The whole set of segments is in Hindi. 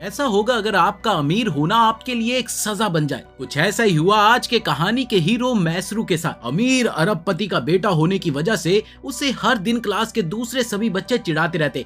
ऐसा होगा अगर आपका अमीर होना आपके लिए एक सजा बन जाए। कुछ ऐसा ही हुआ आज के कहानी के हीरो मैसरू के साथ। अमीर अरबपति का बेटा होने की वजह से उसे हर दिन क्लास के दूसरे सभी बच्चे चिढ़ाते रहते।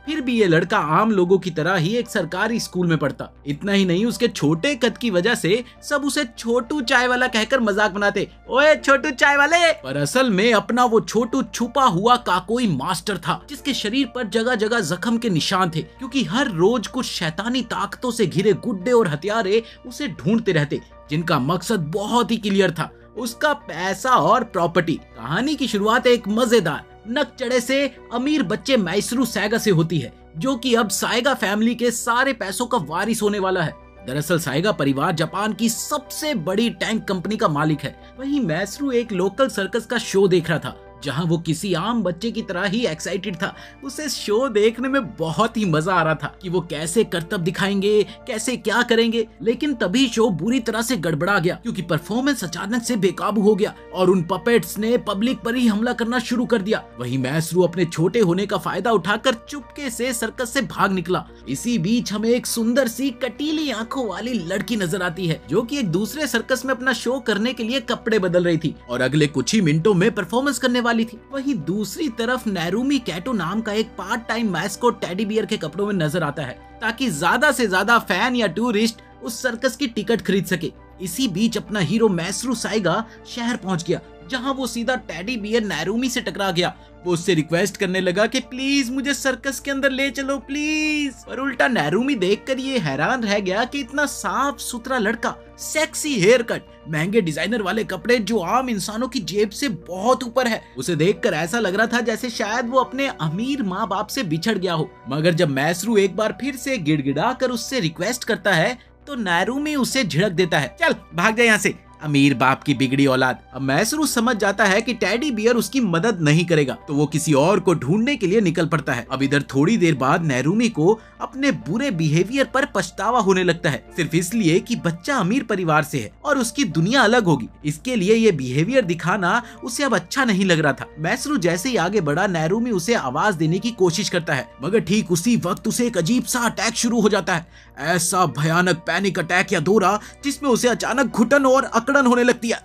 फिर भी ये लड़का आम लोगों की तरह ही एक सरकारी स्कूल में पढ़ता। इतना ही नहीं, उसके छोटे कद की वजह से सब उसे छोटू चाय वाला कहकर मजाक बनाते। ओए छोटू चाय वाले। पर असल में अपना वो छोटू छुपा हुआ काकोई मास्टर था, जिसके शरीर पर जगह जगह जख्म के निशान थे, क्योंकि हर रोज कुछ शैतानी ताकतों से घिरे गुड्डे और हथियारे उसे ढूंढते रहते, जिनका मकसद बहुत ही क्लियर था, उसका पैसा और प्रॉपर्टी। कहानी की शुरुआत एक मजेदार नक चढ़े से अमीर बच्चे मैसरू साइगा से होती है, जो कि अब साइगा फैमिली के सारे पैसों का वारिस होने वाला है। दरअसल साइगा परिवार जापान की सबसे बड़ी टैंक कंपनी का मालिक है। वहीं मैसरू एक लोकल सर्कस का शो देख रहा था, जहां वो किसी आम बच्चे की तरह ही एक्साइटेड था। उसे शो देखने में बहुत ही मजा आ रहा था कि वो कैसे करतब दिखाएंगे, कैसे क्या करेंगे। लेकिन तभी शो बुरी तरह से गड़बड़ा गया, क्योंकि परफॉर्मेंस अचानक से बेकाबू हो गया और उन पपेट्स ने पब्लिक पर ही हमला करना शुरू कर दिया। वहीं मैसरू अपने छोटे होने का फायदा उठाकर चुपके से सर्कस से भाग निकला। इसी बीच हमें एक सुंदर सी कटीली आंखों वाली लड़की नजर आती है, जो कि एक दूसरे सर्कस में अपना शो करने के लिए कपड़े बदल रही थी और अगले कुछ ही मिनटों में परफॉर्मेंस करने वाली थी। वहीं दूसरी तरफ नैरुमी कैटो नाम का एक part time mascot teddy bear के कपड़ों में नजर आता है, ताकि ज्यादा से ज्यादा फैन या टूरिस्ट उस सर्कस की टिकट खरीद सके। इसी बीच अपना हीरो मैसरू साइगा शहर पहुंच गया, जहां वो सीधा टेडी बियर नैरुमी से टकरा गया। वो उससे रिक्वेस्ट करने लगा कि प्लीज मुझे सर्कस के अंदर ले चलो प्लीज। पर उल्टा नैरुमी देखकर ये हैरान रह गया कि इतना साफ सुथरा लड़का, सेक्सी हेयर कट, महंगे डिजाइनर वाले कपड़े जो आम इंसानों की जेब से बहुत ऊपर है। उसे देखकर ऐसा लग रहा था जैसे शायद वो अपने अमीर माँ बाप से बिछड़ गया हो। मगर जब मैसरू एक बार फिर से गिड़गिड़ा कर उससे रिक्वेस्ट करता है तो नैरुमी उसे झिड़क देता है, चल भाग जा यहाँ से, अमीर बाप की बिगड़ी औलाद। अब मैसरू समझ जाता है कि टेडी बियर उसकी मदद नहीं करेगा, तो वो किसी और को ढूंढने के लिए निकल पड़ता है। अब इधर थोड़ी देर बाद नैरुमी को अपने बुरे बिहेवियर पर पछतावा होने लगता है, सिर्फ इसलिए कि बच्चा अमीर परिवार से है और उसकी दुनिया अलग होगी। इसके लिए ये बिहेवियर दिखाना उसे अब अच्छा नहीं लग रहा था। मैसरू जैसे ही आगे बढ़ा, नैरुमी उसे आवाज देने की कोशिश करता है, मगर ठीक उसी वक्त उसे एक अजीब सा अटैक शुरू हो जाता है। ऐसा भयानक पैनिक अटैक या दौरा जिसमें उसे अचानक घुटन और अकड़न होने लगती है।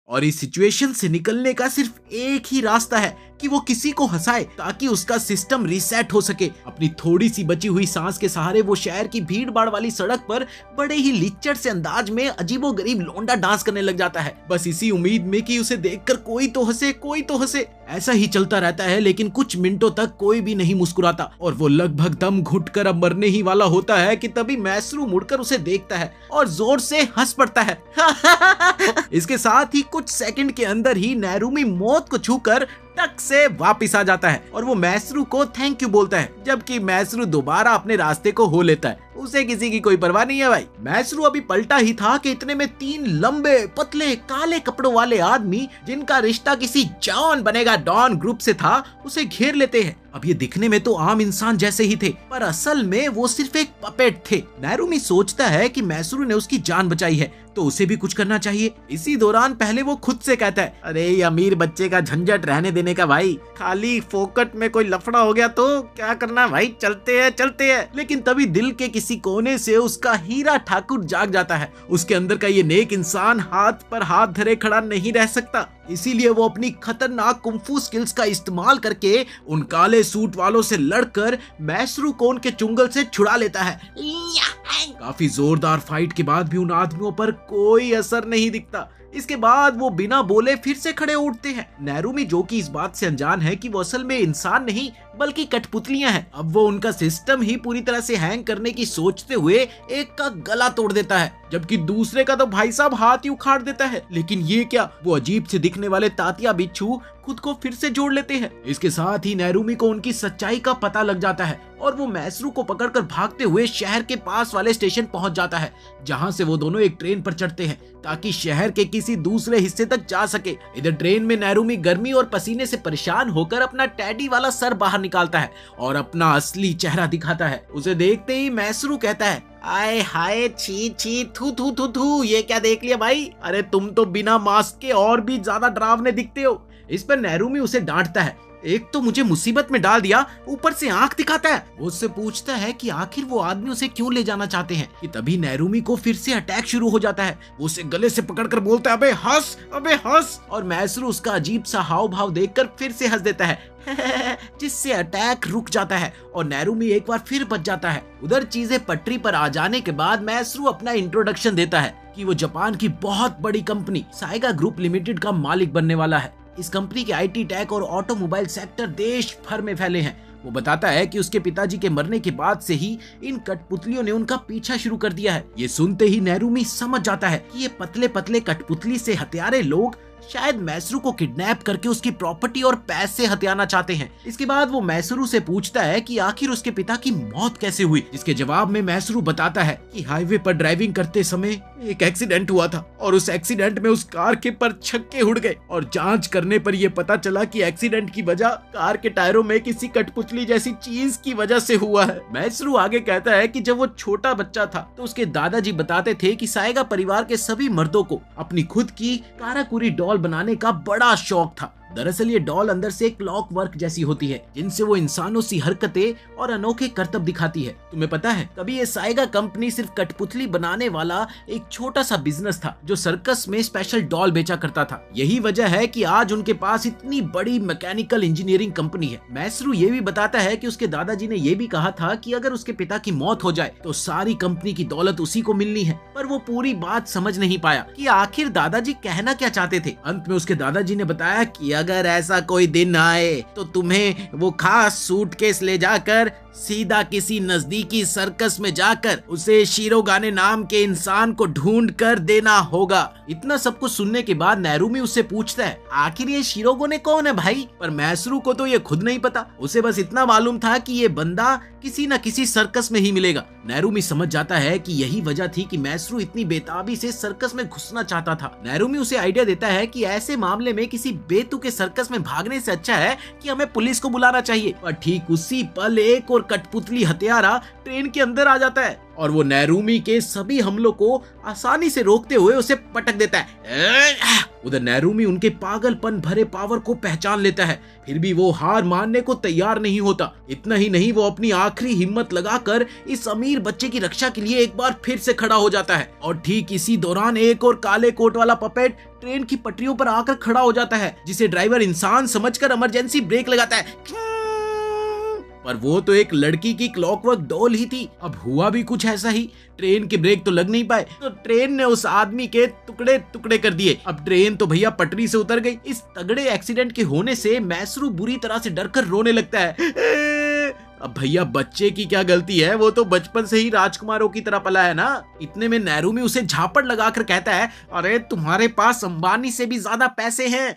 और इस सिचुएशन से निकलने का सिर्फ एक ही रास्ता है कि वो किसी को हंसाए, ताकि उसका सिस्टम रीसेट हो सके। अपनी थोड़ी सी बची हुई सांस के सहारे वो शहर की भीड़ भाड़ वाली सड़क पर बड़े ही लिच्चड़ से अंदाज में अजीबोगरीब लौंडा डांस करने लग जाता है, बस इसी उम्मीद में कि उसे देखकर कोई तो हंसे, कोई तो हंसे। ऐसा ही चलता रहता है, लेकिन कुछ मिनटों तक कोई भी नहीं मुस्कुराता और वो लगभग दम घुटकर अब मरने ही वाला होता है कि तभी मैसरू मुड़कर उसे देखता है और जोर से हंस पड़ता है। इसके साथ ही कुछ सेकंड के अंदर ही नैरुमी मौत को छूकर टक से वापिस आ जाता है और वो मैसरू को थैंक यू बोलता है, जबकि मैसरू दोबारा अपने रास्ते को हो लेता है। उसे किसी की कोई परवाह नहीं है भाई। मैसरू अभी पलटा ही था कि इतने में 3 लंबे पतले काले कपड़ों वाले आदमी, जिनका रिश्ता किसी जॉन बनेगा डॉन ग्रुप से था, उसे घेर लेते हैं। अब ये दिखने में तो आम इंसान जैसे ही थे, पर असल में वो सिर्फ एक पपेट थे। नैरुमी सोचता है कि मैसरू ने उसकी जान बचाई है तो उसे भी कुछ करना चाहिए। इसी दौरान पहले वो खुद से कहता है, अरे ये अमीर बच्चे का झंझट रहने देने का भाई, खाली फोकट में कोई लफड़ा हो गया तो क्या करना भाई, चलते हैं चलते हैं। लेकिन तभी दिल के किसी कोने से उसका हीरा ठाकुर जाग जाता है। उसके अंदर का ये नेक इंसान हाथ पर हाथ धरे खड़ा नहीं रह सकता, इसीलिए वो अपनी खतरनाक कुंफू स्किल्स का इस्तेमाल करके उन काले सूट वालों से लड़कर मैसरू को उनके चुंगल से छुड़ा लेता है। काफी जोरदार फाइट के बाद भी उन आदमियों पर कोई असर नहीं दिखता। इसके बाद वो बिना बोले फिर से खड़े उठते हैं। नैरुमी, जो कि इस बात से अनजान है कि वो असल में इंसान नहीं बल्कि कठपुतलियां हैं, अब वो उनका सिस्टम ही पूरी तरह से हैंग करने की सोचते हुए एक का गला तोड़ देता है, जबकि दूसरे का तो भाई साहब हाथ ही उखाड़ देता है। लेकिन ये क्या, वो अजीब से दिखने वाले तातिया बिच्छू खुद को फिर से जोड़ लेते हैं। इसके साथ ही नैरुमी को उनकी सच्चाई का पता लग जाता है और वो मैसरू को पकड़कर भागते हुए शहर के पास वाले स्टेशन पहुंच जाता है, जहां से वो दोनों एक ट्रेन पर चढ़ते हैं ताकि शहर के किसी दूसरे हिस्से तक जा सके। इधर ट्रेन में नैरुमी गर्मी और पसीने से परेशान होकर अपना टैडी वाला सर बाहर निकालता है और अपना असली चेहरा दिखाता है। उसे देखते ही मैसरू कहता है, आए हाय छी छी थू थू थू थू, ये क्या देख लिया भाई, अरे तुम तो बिना मास्क के और भी ज्यादा डरावने दिखते हो। इस पर नैरुमी उसे डांटता है, एक तो मुझे मुसीबत में डाल दिया, ऊपर से आंख दिखाता है। वो उससे पूछता है कि आखिर वो आदमी उसे क्यों ले जाना चाहते हैं कि तभी नैरुमी को फिर से अटैक शुरू हो जाता है। वो उसे गले से पकड़कर बोलता है, अबे हंस, अबे हंस। और मैसरू उसका अजीब सा हाव भाव देखकर फिर से हंस देता है जिससे अटैक रुक जाता है और नैरुमी एक बार फिर बच जाता है। उधर चीजें पटरी पर आ जाने के बाद मैसरू अपना इंट्रोडक्शन देता है कि वो जापान की बहुत बड़ी कंपनी साइगा ग्रुप लिमिटेड का मालिक बनने वाला है। इस कंपनी के आईटी टेक और ऑटोमोबाइल सेक्टर देश भर में फैले हैं। वो बताता है कि उसके पिताजी के मरने के बाद से ही इन कठपुतलियों ने उनका पीछा शुरू कर दिया है। ये सुनते ही नैरुमी समझ जाता है कि ये पतले पतले कठपुतली से हत्यारे लोग शायद मैसरू को किडनैप करके उसकी प्रॉपर्टी और पैसे हथियाना चाहते हैं। इसके बाद वो मैसरू से पूछता है कि आखिर उसके पिता की मौत कैसे हुई, जिसके जवाब में मैसरू बताता है कि हाईवे पर ड्राइविंग करते समय एक एक्सीडेंट हुआ था और उस एक्सीडेंट में उस कार के परछक्के उड़ गए और जांच करने पर यह पता चला कि एक्सीडेंट की वजह कार के टायरों में किसी कठपुतली जैसी चीज की वजह से हुआ है। मैसरू आगे कहता है कि जब वो छोटा बच्चा था तो उसके दादाजी बताते थे कि साइगा परिवार के सभी मर्दों को अपनी खुद की काराकुरी डॉल बनाने का बड़ा शौक था। दरअसल ये डॉल अंदर से क्लॉक वर्क जैसी होती है जिनसे वो इंसानों सी हरकतें और अनोखे करतब दिखाती है। तुम्हें पता है कभी ये साइगा कंपनी सिर्फ कठपुतली बनाने वाला एक छोटा सा बिजनेस था जो सर्कस में स्पेशल डॉल बेचा करता था। यही वजह है कि आज उनके पास इतनी बड़ी मैकेनिकल इंजीनियरिंग कंपनी है। मैसरू ये भी बताता है कि उसके दादाजी ने ये भी कहा था कि अगर उसके पिता की मौत हो जाए तो सारी कंपनी की दौलत उसी को मिलनी है, पर वो पूरी बात समझ नहीं पाया कि आखिर दादाजी कहना क्या चाहते थे। अंत में उसके दादाजी ने बताया कि अगर ऐसा कोई दिन आए तो तुम्हें वो खास सूटकेस ले जाकर सीधा किसी नजदीकी सर्कस में जाकर उसे शिरोगाने नाम के इंसान को ढूंढ कर देना होगा। इतना सब कुछ सुनने के बाद नैरुमी उससे पूछता है आखिर ये शिरोगाने कौन है भाई, पर मैसरू को तो ये खुद नहीं पता। उसे बस इतना मालूम था कि ये बंदा किसी न किसी सर्कस में ही मिलेगा। नैरुमी समझ जाता है कि यही वजह थी कि मैसरू इतनी बेताबी से सर्कस में घुसना चाहता था। नैरुमी उसे आइडिया देता है कि ऐसे मामले में किसी बेतुके सर्कस में भागने से अच्छा है कि हमें पुलिस को बुलाना चाहिए। पर ठीक उसी पल एक और कठपुतली हत्यारा ट्रेन के अंदर आ जाता है और वो नैरुमी के सभी हमलों को आसानी से रोकते हुए उसे पटक देता है। उधर नैरुमी उनके पागलपन भरे पावर को पहचान लेता है, फिर भी वो हार मानने को तैयार नहीं होता। इतना ही नहीं, वो अपनी आखिरी हिम्मत लगाकर इस अमीर बच्चे की रक्षा के लिए एक बार फिर से खड़ा हो जाता है। और ठीक इसी दौरान एक और काले कोट वाला पपेट ट्रेन की पटरियों पर आकर खड़ा हो जाता है, जिसे ड्राइवर इंसान समझकर इमरजेंसी ब्रेक लगाता है। पर वो तो एक लड़की की क्लॉकवर्क डॉल ही थी। अब हुआ भी कुछ ऐसा ही, ट्रेन के ब्रेक तो लग नहीं पाए तो ट्रेन ने उस आदमी के टुकड़े टुकड़े कर दिए। अब ट्रेन तो भैया पटरी से उतर गई। इस तगड़े एक्सीडेंट के होने से मैसरू बुरी तरह से डरकर रोने लगता है। अब भैया बच्चे की क्या गलती है, वो तो बचपन से ही राजकुमारों की तरह पला है ना। इतने में नैरुमी उसे झापड़ लगाकर कहता है, अरे तुम्हारे पास अंबानी से भी ज्यादा पैसे हैं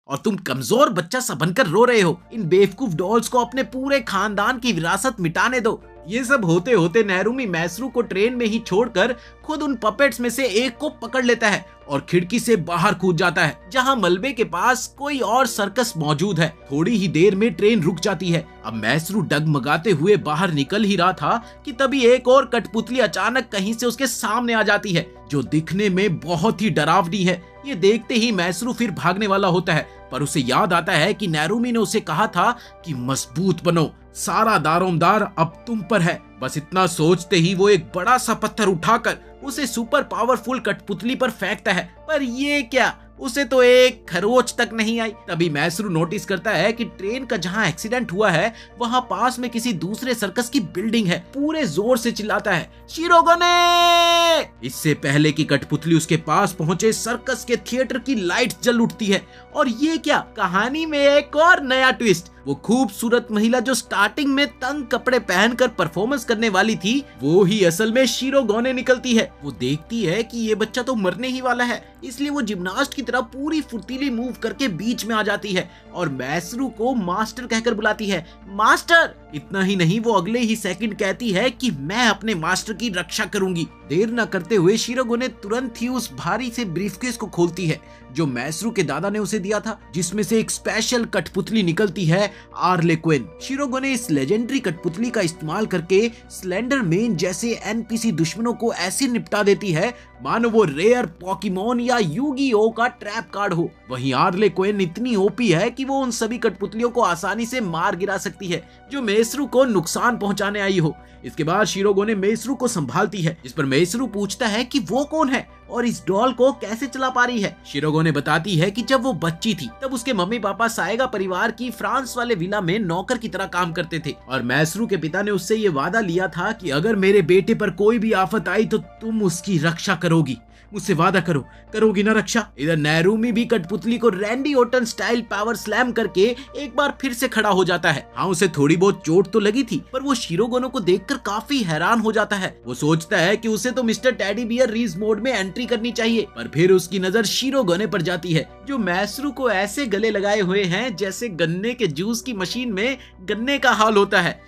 और तुम कमजोर बच्चा सा बनकर रो रहे हो। इन बेवकूफ डॉल्स को अपने पूरे खानदान की विरासत मिटाने दो। ये सब होते होते नैरुमी मैसरू को ट्रेन में ही छोड़कर खुद उन पपेट्स में से एक को पकड़ लेता है और खिड़की से बाहर कूद जाता है, जहां मलबे के पास कोई और सर्कस मौजूद है। थोड़ी ही देर में ट्रेन रुक जाती है। अब मैसरू डगमगाते हुए बाहर निकल ही रहा था कि तभी एक और कठपुतली अचानक कहीं से उसके सामने आ जाती है, जो दिखने में बहुत ही डरावनी है। ये देखते ही मैसरू फिर भागने वाला होता है, पर उसे याद आता है कि नैरुमी ने उसे कहा था कि मजबूत बनो, सारा दारोमदार अब तुम पर है। बस इतना सोचते ही वो एक बड़ा सा पत्थर उठाकर उसे सुपर पावरफुल कठपुतली पर फेंकता है। पर ये क्या, उसे तो एक खरोच तक नहीं आई। तभी मैसरू नोटिस करता है कि ट्रेन का जहां एक्सीडेंट हुआ है वहां पास में किसी दूसरे सर्कस की बिल्डिंग है। पूरे जोर से चिल्लाता है, शिरोगाने! इससे पहले कि कठपुतली उसके पास पहुंचे, सर्कस के थिएटर की लाइट जल उठती है। और ये क्या, कहानी में एक और नया ट्विस्ट। वो खूबसूरत महिला जो स्टार्टिंग में तंग कपड़े पहनकर परफॉर्मेंस करने वाली थी, वो ही असल में शिरोगाने निकलती है। वो देखती है कि ये बच्चा तो मरने ही वाला है, इसलिए वो जिम्नास्ट की तरह पूरी फुर्तीली मूव करके बीच में आ जाती है और मैसरू को मास्टर कहकर बुलाती है। मास्टर! इतना ही नहीं, वो अगले ही सेकंड कहती है कि मैं अपने मास्टर की रक्षा करूंगी। देर न करते हुए शिरोगोने तुरंत ही उस भारी से ब्रीफकेस को खोलती है जो मैसरू के दादा ने उसे दिया था, जिसमें से एक स्पेशल कठपुतली निकलती है, आर्ले क्विन। शिरोगोने इस लेजेंडरी कठपुतली का इस्तेमाल करके स्लेंडर मैन जैसे एनपीसी दुश्मनों को ऐसे निपटा देती है मानो वो रेयर पोकेमोन या यूगी-ओ का ट्रैप कार्ड हो। वहीं आर्ले क्विन इतनी ओपी है कि वो उन सभी कठपुतलियों को आसानी से मार गिरा सकती है जो मैसरू को नुकसान पहुंचाने आई हो। इसके बाद शिरोगोने मैसरू को संभालती है, जिस पर मैसरू पूछता है कि वो कौन है और इस डॉल को कैसे चला पा रही है। शिरोगोने बताती है कि जब वो बच्ची थी तब उसके मम्मी पापा साएगा परिवार की फ्रांस वाले विला में नौकर की तरह काम करते थे और मैसरू के पिता ने उससे ये वादा लिया था कि अगर मेरे बेटे पर कोई भी आफत आई तो तुम उसकी रक्षा करोगी। मुझसे वादा करो, करोगी ना रक्षा। इधर नैरूमी भी कठपुतली को Randy Orton style power slam करके एक बार फिर से खड़ा हो जाता है। हाँ, उसे थोड़ी बहुत चोट तो लगी थी, पर वो शिरोगोने को देखकर काफी हैरान हो जाता है। वो सोचता है कि उसे तो मिस्टर टेडी बियर रीज मोड में एंट्री करनी चाहिए, पर फिर उसकी नजर शिरोगोने पर जाती है जो मैसरू को ऐसे गले लगाए हुए हैं जैसे गन्ने के जूस की मशीन में गन्ने का हाल होता है।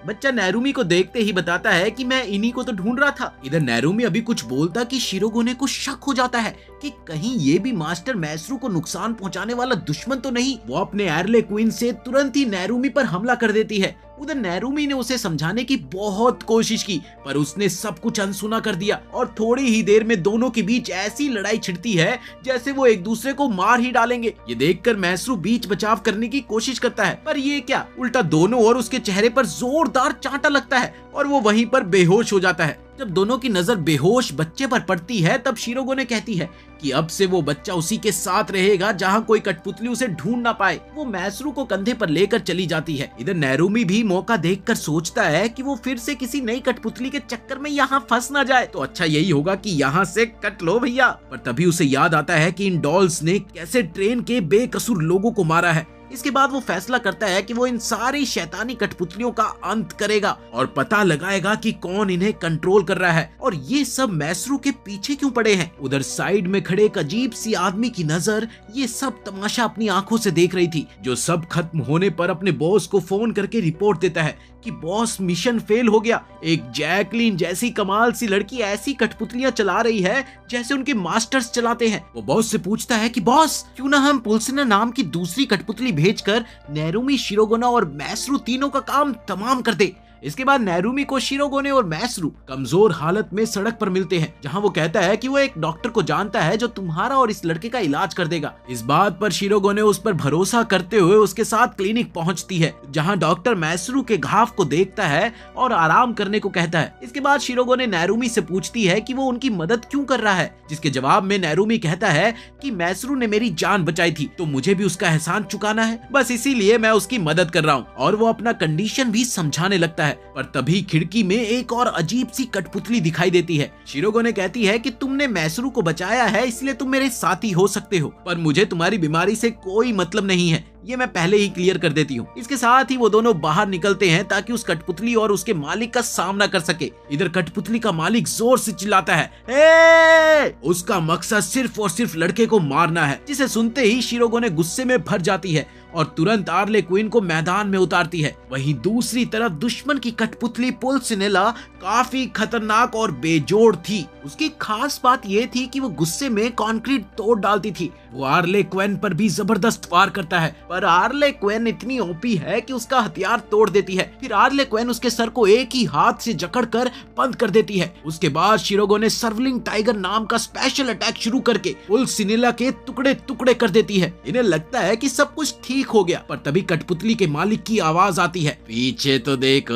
बच्चा नैरूमी को देखते ही बताता है कि मैं इन्हीं को तो ढूंढ रहा था। इधर नैरूमी अभी कुछ बोलता कि शिरोगोने को शक हो जाता है कि कहीं ये भी मास्टर मैसरू को नुकसान पहुंचाने वाला दुश्मन तो नहीं। वो अपने आर्ले क्वीन से तुरंत ही नैरूमी पर हमला कर देती है। उधर नैरूमी ने उसे समझाने की बहुत कोशिश की, पर उसने सब कुछ अनसुना कर दिया और थोड़ी ही देर में दोनों के बीच ऐसी लड़ाई छिड़ती है जैसे वो एक दूसरे को मार ही डालेंगे। ये देखकर मैसरू बीच बचाव करने की कोशिश करता है, पर ये क्या, उल्टा दोनों और उसके चेहरे पर जोरदार चांटा लगता है और वो वहीं पर बेहोश हो जाता है। जब दोनों की नजर बेहोश बच्चे पर पड़ती है तब शिरोगोने कहती है कि अब से वो बच्चा उसी के साथ रहेगा जहां कोई कठपुतली उसे ढूंढ ना पाए। वो मैसरू को कंधे पर लेकर चली जाती है। इधर नैरूमी भी मौका देखकर सोचता है कि वो फिर से किसी नई कठपुतली के चक्कर में यहाँ फंस ना जाए, तो अच्छा यही होगा कि यहाँ से कट लो भैया। पर तभी उसे याद आता है कि इन डॉल्स ने कैसे ट्रेन के बेकसूर लोगों को मारा है। इसके बाद वो फैसला करता है कि वो इन सारी शैतानी कठपुतलियों का अंत करेगा और पता लगाएगा कि कौन इन्हें कंट्रोल कर रहा है और ये सब मैसरू के पीछे क्यों पड़े हैं। उधर साइड में खड़े एक अजीब सी आदमी की नजर ये सब तमाशा अपनी आंखों से देख रही थी, जो सब खत्म होने पर अपने बॉस को फोन करके रिपोर्ट देता है कि बॉस मिशन फेल हो गया। एक जैकलीन जैसी कमाल सी लड़की ऐसी कठपुतलियां चला रही है जैसे उनके मास्टर्स चलाते हैं। वो बॉस से पूछता है कि बॉस, क्यों ना हम पुलसिना नाम की दूसरी कठपुतली भेजकर नैरूमी, शिरोगोना और मैसरू तीनों का काम तमाम कर दे। इसके बाद नैरूमी को शिरोगोने और मैसरू कमजोर हालत में सड़क पर मिलते हैं, जहां वो कहता है कि वो एक डॉक्टर को जानता है जो तुम्हारा और इस लड़के का इलाज कर देगा। इस बात पर शिरोगोने उस पर भरोसा करते हुए उसके साथ क्लिनिक पहुंचती है, जहां डॉक्टर मैसरू के घाव को देखता है और आराम करने को कहता है। इसके बाद शिरोगोने नैरूमी से पूछती है कि वो उनकी मदद क्यों कर रहा है, जिसके जवाब में नैरूमी कहता है कि मैसरू ने मेरी जान बचाई थी तो मुझे भी उसका एहसान चुकाना है, बस इसीलिए मैं उसकी मदद कर रहा हूँ। और वो अपना कंडीशन भी समझाने लगता है। पर तभी खिड़की में एक और अजीब सी कठपुतली दिखाई देती है। शिरोगोने कहती है कि तुमने मैसरू को बचाया है इसलिए तुम मेरे साथी हो सकते हो, पर मुझे तुम्हारी बीमारी से कोई मतलब नहीं है, ये मैं पहले ही क्लियर कर देती हूँ। इसके साथ ही वो दोनों बाहर निकलते हैं ताकि उस कठपुतली और उसके मालिक का सामना कर सके। इधर कठपुतली का मालिक जोर से चिल्लाता है, ए! उसका मकसद सिर्फ और सिर्फ लड़के को मारना है, जिसे सुनते ही शिरोगोने गुस्से में भर जाती है और तुरंत आर्ले क्वीन को मैदान में उतारती है। वहीं दूसरी तरफ दुश्मन की कठपुतली पुलसिनेला काफी खतरनाक और बेजोड़ थी। उसकी खास बात ये थी कि वो गुस्से में कंक्रीट तोड़ डालती थी। वो आर्ले क्वीन पर भी जबरदस्त वार करता है, पर आर्ले क्वीन इतनी ओपी है कि उसका हथियार तोड़ देती है। फिर आर्ले क्वीन उसके सर को एक ही हाथ से जकड़कर बंद कर देती है। उसके बाद शिरोगोने सर्वलिंग टाइगर नाम का स्पेशल अटैक शुरू करके पुलसिनेला के टुकड़े टुकड़े कर देती है। इन्हें लगता है कि सब कुछ ठीक हो गया, पर तभी कठपुतली के मालिक की आवाज आती है, पीछे तो देख।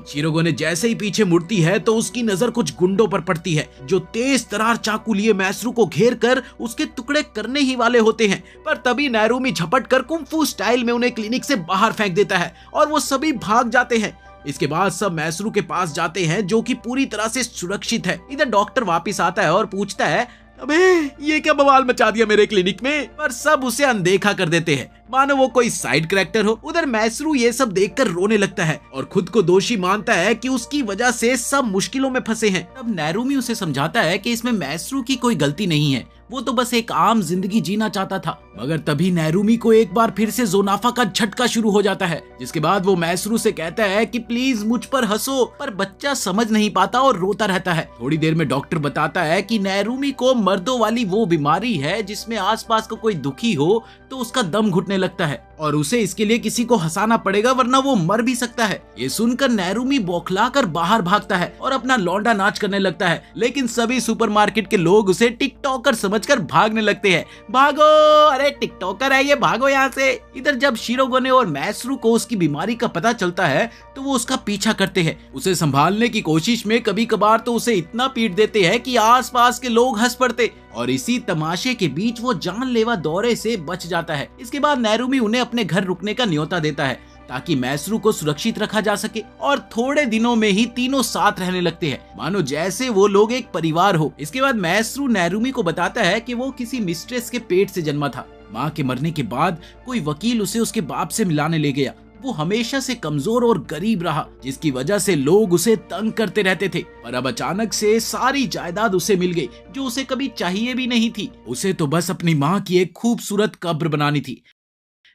शिरोगोने जैसे ही पीछे मुड़ती है तो उसकी नजर कुछ गुंडों पर पड़ती है जो तेज तरार चाकू लिए मैसरू को घेर कर उसके टुकड़े करने ही वाले होते हैं। पर तभी नैरूमी झपट कर कुंफू स्टाइल में उन्हें क्लिनिक से बाहर फेंक देता है और वो सभी भाग जाते हैं। इसके बाद सब मैसरू के पास जाते हैं जो कि पूरी तरह से सुरक्षित है। इधर डॉक्टर वापस आता है और पूछता है, अबे ये क्या बवाल मचा दिया मेरे क्लिनिक में, पर सब उसे अनदेखा कर देते हैं मानो वो कोई साइड कैरेक्टर हो। उधर मैसरू ये सब देखकर रोने लगता है और खुद को दोषी मानता है कि उसकी वजह से सब मुश्किलों में फंसे हैं। तब नैरूमी उसे समझाता है कि इसमें मैसरू की कोई गलती नहीं है, वो तो बस एक आम जिंदगी जीना चाहता था। मगर तभी नैरुमी को एक बार फिर से जोनाफा का झटका शुरू हो जाता है, जिसके बाद वो मैसरू से कहता है कि प्लीज मुझ पर हंसो, पर बच्चा समझ नहीं पाता और रोता रहता है। थोड़ी देर में डॉक्टर बताता है कि नैरुमी को मर्दों वाली वो बीमारी है जिसमें आसपास का कोई दुखी हो तो उसका दम घुटने लगता है और उसे इसके लिए किसी को हंसाना पड़ेगा वरना वो मर भी सकता है। ये सुनकर नैरुमी बौखलाकर बाहर भागता है और अपना लौंडा नाच करने लगता है, लेकिन सभी सुपरमार्केट के लोग उसे टिकटॉकर समझकर भागने लगते हैं। भागो, अरे टिकटॉकर है ये, भागो यहाँ से। इधर जब शिरोगोने और मैसरू को उसकी बीमारी का पता चलता है तो वो उसका पीछा करते हैं। उसे संभालने की कोशिश में कभी कभार तो उसे इतना पीट देते हैं कि आसपास के लोग हंस पड़ते और इसी तमाशे के बीच वो जानलेवा दौरे से बच जाता है। इसके बाद नैरुमी उन्हें अपने घर रुकने का न्योता देता है ताकि मैसरू को सुरक्षित रखा जा सके और थोड़े दिनों में ही तीनों साथ रहने लगते हैं, मानो जैसे वो लोग एक परिवार हो। इसके बाद मैसरू नैरुमी को बताता है कि वो किसी मिस्ट्रेस के पेट से जन्मा था। माँ के मरने के बाद कोई वकील उसे उसके बाप से मिलाने ले गया। वो हमेशा से कमजोर और गरीब रहा, जिसकी वजह से लोग उसे तंग करते रहते थे। पर अब अचानक से सारी जायदाद उसे मिल गई जो उसे कभी चाहिए भी नहीं थी। उसे तो बस अपनी माँ की एक खूबसूरत कब्र बनानी थी।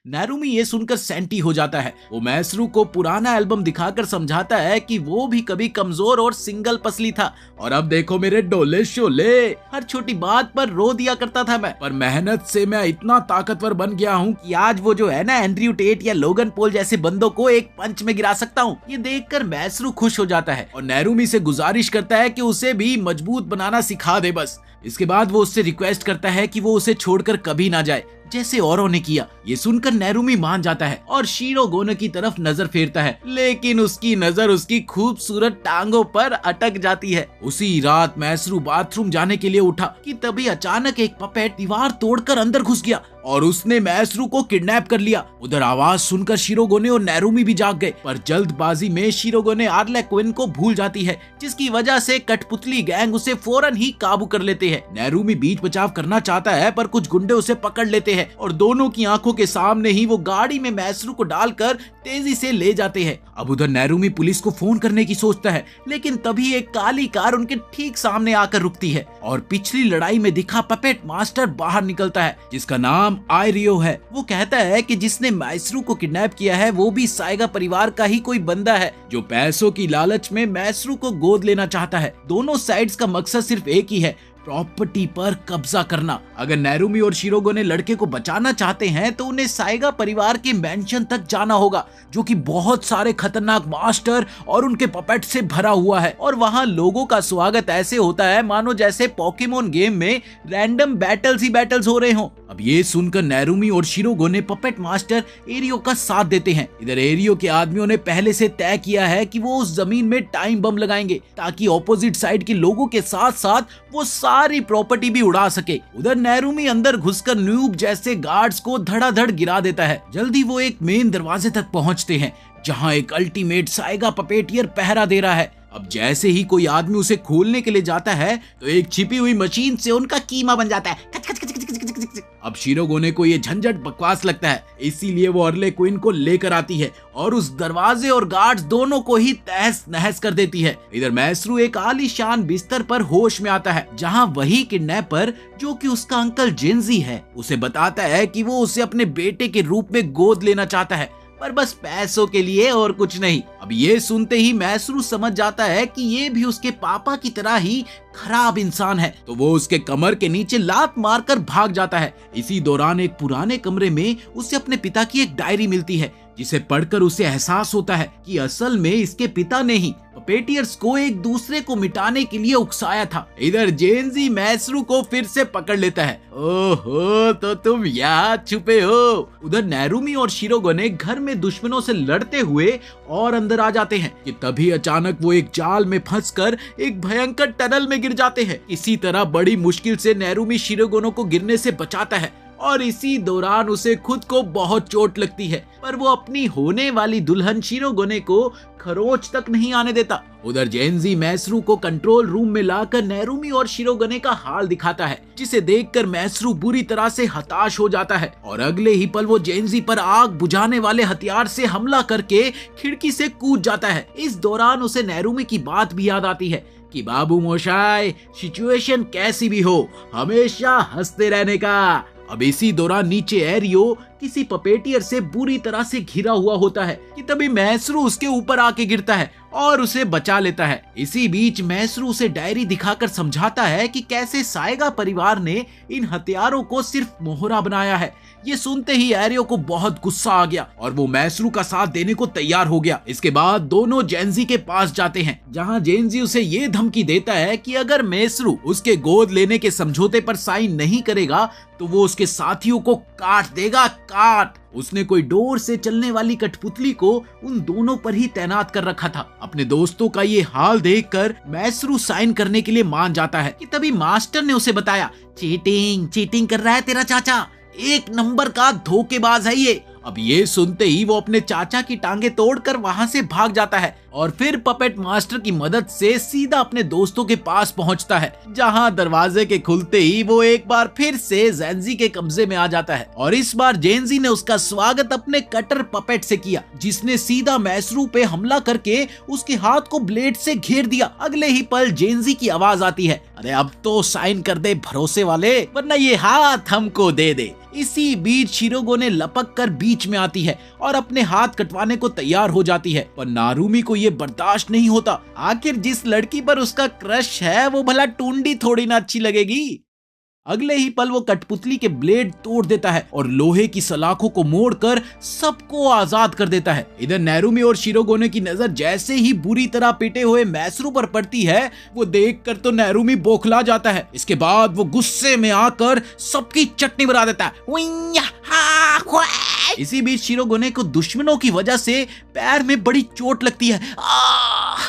नैरुमी ये सुनकर सेंटी हो जाता है। वो मैसरू को पुराना एल्बम दिखाकर समझाता है कि वो भी कभी कमजोर और सिंगल पसली था और अब देखो मेरे डोले शोले, हर छोटी बात पर रो दिया करता था मैं, पर मेहनत से मैं इतना ताकतवर बन गया हूँ कि आज वो जो है ना एंड्रयू टेट या लोगन पॉल जैसे बंदों को एक पंच में गिरा सकता हूँ। ये देखकर मैसरू खुश हो जाता है और नैरुमी से गुजारिश करता है कि उसे भी मजबूत बनाना सिखा दे बस। इसके बाद वो उससे रिक्वेस्ट करता है कि वो उसे छोड़कर कभी ना जाए जैसे औरों ने किया। ये सुनकर नैरुमी मान जाता है और शिरोगोने की तरफ नजर फेरता है, लेकिन उसकी नजर उसकी खूबसूरत टांगों पर अटक जाती है। उसी रात मैसरू बाथरूम जाने के लिए उठा कि तभी अचानक एक पपेट दीवार तोड़कर अंदर घुस गया और उसने मैसरू को किडनैप कर लिया। उधर आवाज सुनकर शिरोगोने और नैरुमी भी जाग गए, पर जल्दबाजी में शिरोगोने आर्ले क्विन को भूल जाती है, जिसकी वजह से कठपुतली गैंग उसे फौरन ही काबू कर लेते हैं। नैरुमी बीच बचाव करना चाहता है पर कुछ गुंडे उसे पकड़ लेते हैं और दोनों की आंखों के सामने ही वो गाड़ी में मैसरू को डालकर तेजी से ले जाते हैं। अब उधर नैरुमी पुलिस को फोन करने की सोचता है, लेकिन तभी एक काली कार उनके ठीक सामने आकर रुकती है और पिछली लड़ाई में दिखा पपेट मास्टर बाहर निकलता है, जिसका नाम आयरियो है। वो कहता है कि जिसने मैसरू को किडनैप किया है वो भी साइगा परिवार का ही कोई बंदा है जो पैसों की लालच में मैसरू को गोद लेना चाहता है। दोनों साइड्स का मकसद सिर्फ एक ही है, प्रॉपर्टी पर कब्जा करना। अगर नैरुमी और शिरोगोने लड़के को बचाना चाहते हैं तो उन्हें साइगा परिवार के मेंशन तक जाना होगा, जो कि बहुत सारे खतरनाक मास्टर और उनके पपेट से भरा हुआ है और वहां लोगों का स्वागत ऐसे होता है मानो जैसे पोकेमोन गेम में रैंडम बैटल्स ही बैटल्स हो रहे हों। अब ये सुनकर नैरुमी और शिरोगोने पपेट मास्टर एरियो का साथ देते हैं। इधर एरियो के आदमियों ने पहले से तय किया है कि वो उस जमीन में टाइम बम लगाएंगे ताकि ऑपोजिट साइड के लोगों के साथ साथ वो सारी प्रॉपर्टी भी उड़ा सके। उधर नैरुमी अंदर घुसकर न्यूब जैसे गार्ड्स को धड़ाधड़ गिरा देता है। जल्दी वो एक मेन दरवाजे तक पहुंचते हैं जहां एक अल्टीमेट साइगा पपेटियर पहरा दे रहा है। अब जैसे ही कोई आदमी उसे खोलने के लिए जाता है तो एक छिपी हुई मशीन से उनका कीमा बन जाता है। खच खच खच खच खच खच खच खच। अब शिरोगोने को ये झंझट बकवास लगता है, इसीलिए वो अर्ले क्वीन को लेकर आती है और उस दरवाजे और गार्ड्स दोनों को ही तहस नहस कर देती है। इधर मैसरू एक आलीशान बिस्तर पर होश में आता है, जहां वही किडनैपर जो कि उसका अंकल जिंजी है उसे बताता है कि वो उसे अपने बेटे के रूप में गोद लेना चाहता है, पर बस पैसों के लिए और कुछ नहीं। अब ये सुनते ही मैसरू समझ जाता है कि ये भी उसके पापा की तरह ही खराब इंसान है, तो वो उसके कमर के नीचे लात मारकर भाग जाता है। इसी दौरान एक पुराने कमरे में उसे अपने पिता की एक डायरी मिलती है, जिसे पढ़कर उसे एहसास होता है कि असल में इसके पिता ने ही पपेटियर्स को एक दूसरे को मिटाने के लिए उकसाया था। इधर जेंजी मैसरू को फिर से पकड़ लेता है। ओहो, तो तुम यहाँ छुपे हो। उधर नैरुमी और शिरोगोने घर में दुश्मनों से लड़ते हुए और अंदर आ जाते हैं कि तभी अचानक वो एक जाल में फंसकर एक भयंकर टनल में गिर जाते हैं। इसी तरह बड़ी मुश्किल से नैरुमी शिरोगोने को गिरने से बचाता है, और इसी दौरान उसे खुद को बहुत चोट लगती है, पर वो अपनी होने वाली दुल्हन शिरोगोने को खरोच तक नहीं आने देता। उधर जेनजी मैसरू को कंट्रोल रूम में लाकर नेरुमी और शिरोगोने का हाल दिखाता है, जिसे देखकर मैसरू बुरी तरह से हताश हो जाता है और अगले ही पल वो जेनजी पर आग बुझाने वाले हथियार से हमला करके खिड़की से कूद जाता है। इस दौरान उसे नेरुमी की बात भी याद आती है कि बाबू मोशाई, सिचुएशन कैसी भी हो हमेशा हंसते रहने का। अब इसी दौरान नीचे एरियो किसी पपेटियर से बुरी तरह से घिरा हुआ होता है कि तभी मैसरू उसके ऊपर आके गिरता है और उसे बचा लेता है। इसी बीच मैसरू उसे डायरी दिखाकर समझाता है कि कैसे साएगा परिवार ने इन हथियारों को सिर्फ मोहरा बनाया है। ये सुनते ही एरियो को बहुत गुस्सा आ गया और वो मैसरू का साथ देने को तैयार हो गया। इसके बाद दोनों जेनजी के पास जाते हैं, जहां जेनजी उसे ये धमकी देता है कि अगर मैसरू उसके गोद लेने के समझौते पर साइन नहीं करेगा तो वो उसके साथियों को काट देगा, काट। उसने कोई डोर से चलने वाली कठपुतली को उन दोनों पर ही तैनात कर रखा था। अपने दोस्तों का ये हाल देखकर मैसरू साइन करने के लिए मान जाता है कि तभी मास्टर ने उसे बताया, चीटिंग चीटिंग कर रहा है तेरा चाचा, एक नंबर का धोखेबाज है ये। अब ये सुनते ही वो अपने चाचा की टांगे तोड़कर वहां से भाग जाता है और फिर पपेट मास्टर की मदद से सीधा अपने दोस्तों के पास पहुंचता है, जहां दरवाजे के खुलते ही वो एक बार फिर से जेनजी के कब्जे में आ जाता है और इस बार जेनजी ने उसका स्वागत अपने कटर पपेट से किया, जिसने सीधा मैसरू पे हमला करके उसके हाथ को ब्लेड से घेर दिया। अगले ही पल जेनजी की आवाज आती है, अरे अब तो साइन कर दे भरोसे वाले, वरना ये हाथ हमको दे दे। इसी बीच शिरोगोने लपक कर बीच में आती है और अपने हाथ कटवाने को तैयार हो जाती है, पर नारुमी को ये बर्दाश्त नहीं होता। आखिर जिस लड़की पर उसका क्रश है वो भला टूंडी थोड़ी ना अच्छी लगेगी। अगले ही पल वो कठपुतली के ब्लेड तोड़ देता है और लोहे की सलाखों को मोड़कर सबको आजाद कर देता है। इधर नेरुमी और शिरोगोने की नजर जैसे ही बुरी तरह पिटे हुए मैसरू पर पड़ती है, वो देखकर तो नेरुमी बौखला जाता है। इसके बाद वो गुस्से में आकर सबकी चटनी बना देता है। इसी बीच शिरोगोने को दुश्मनों की वजह से पैर में बड़ी चोट लगती है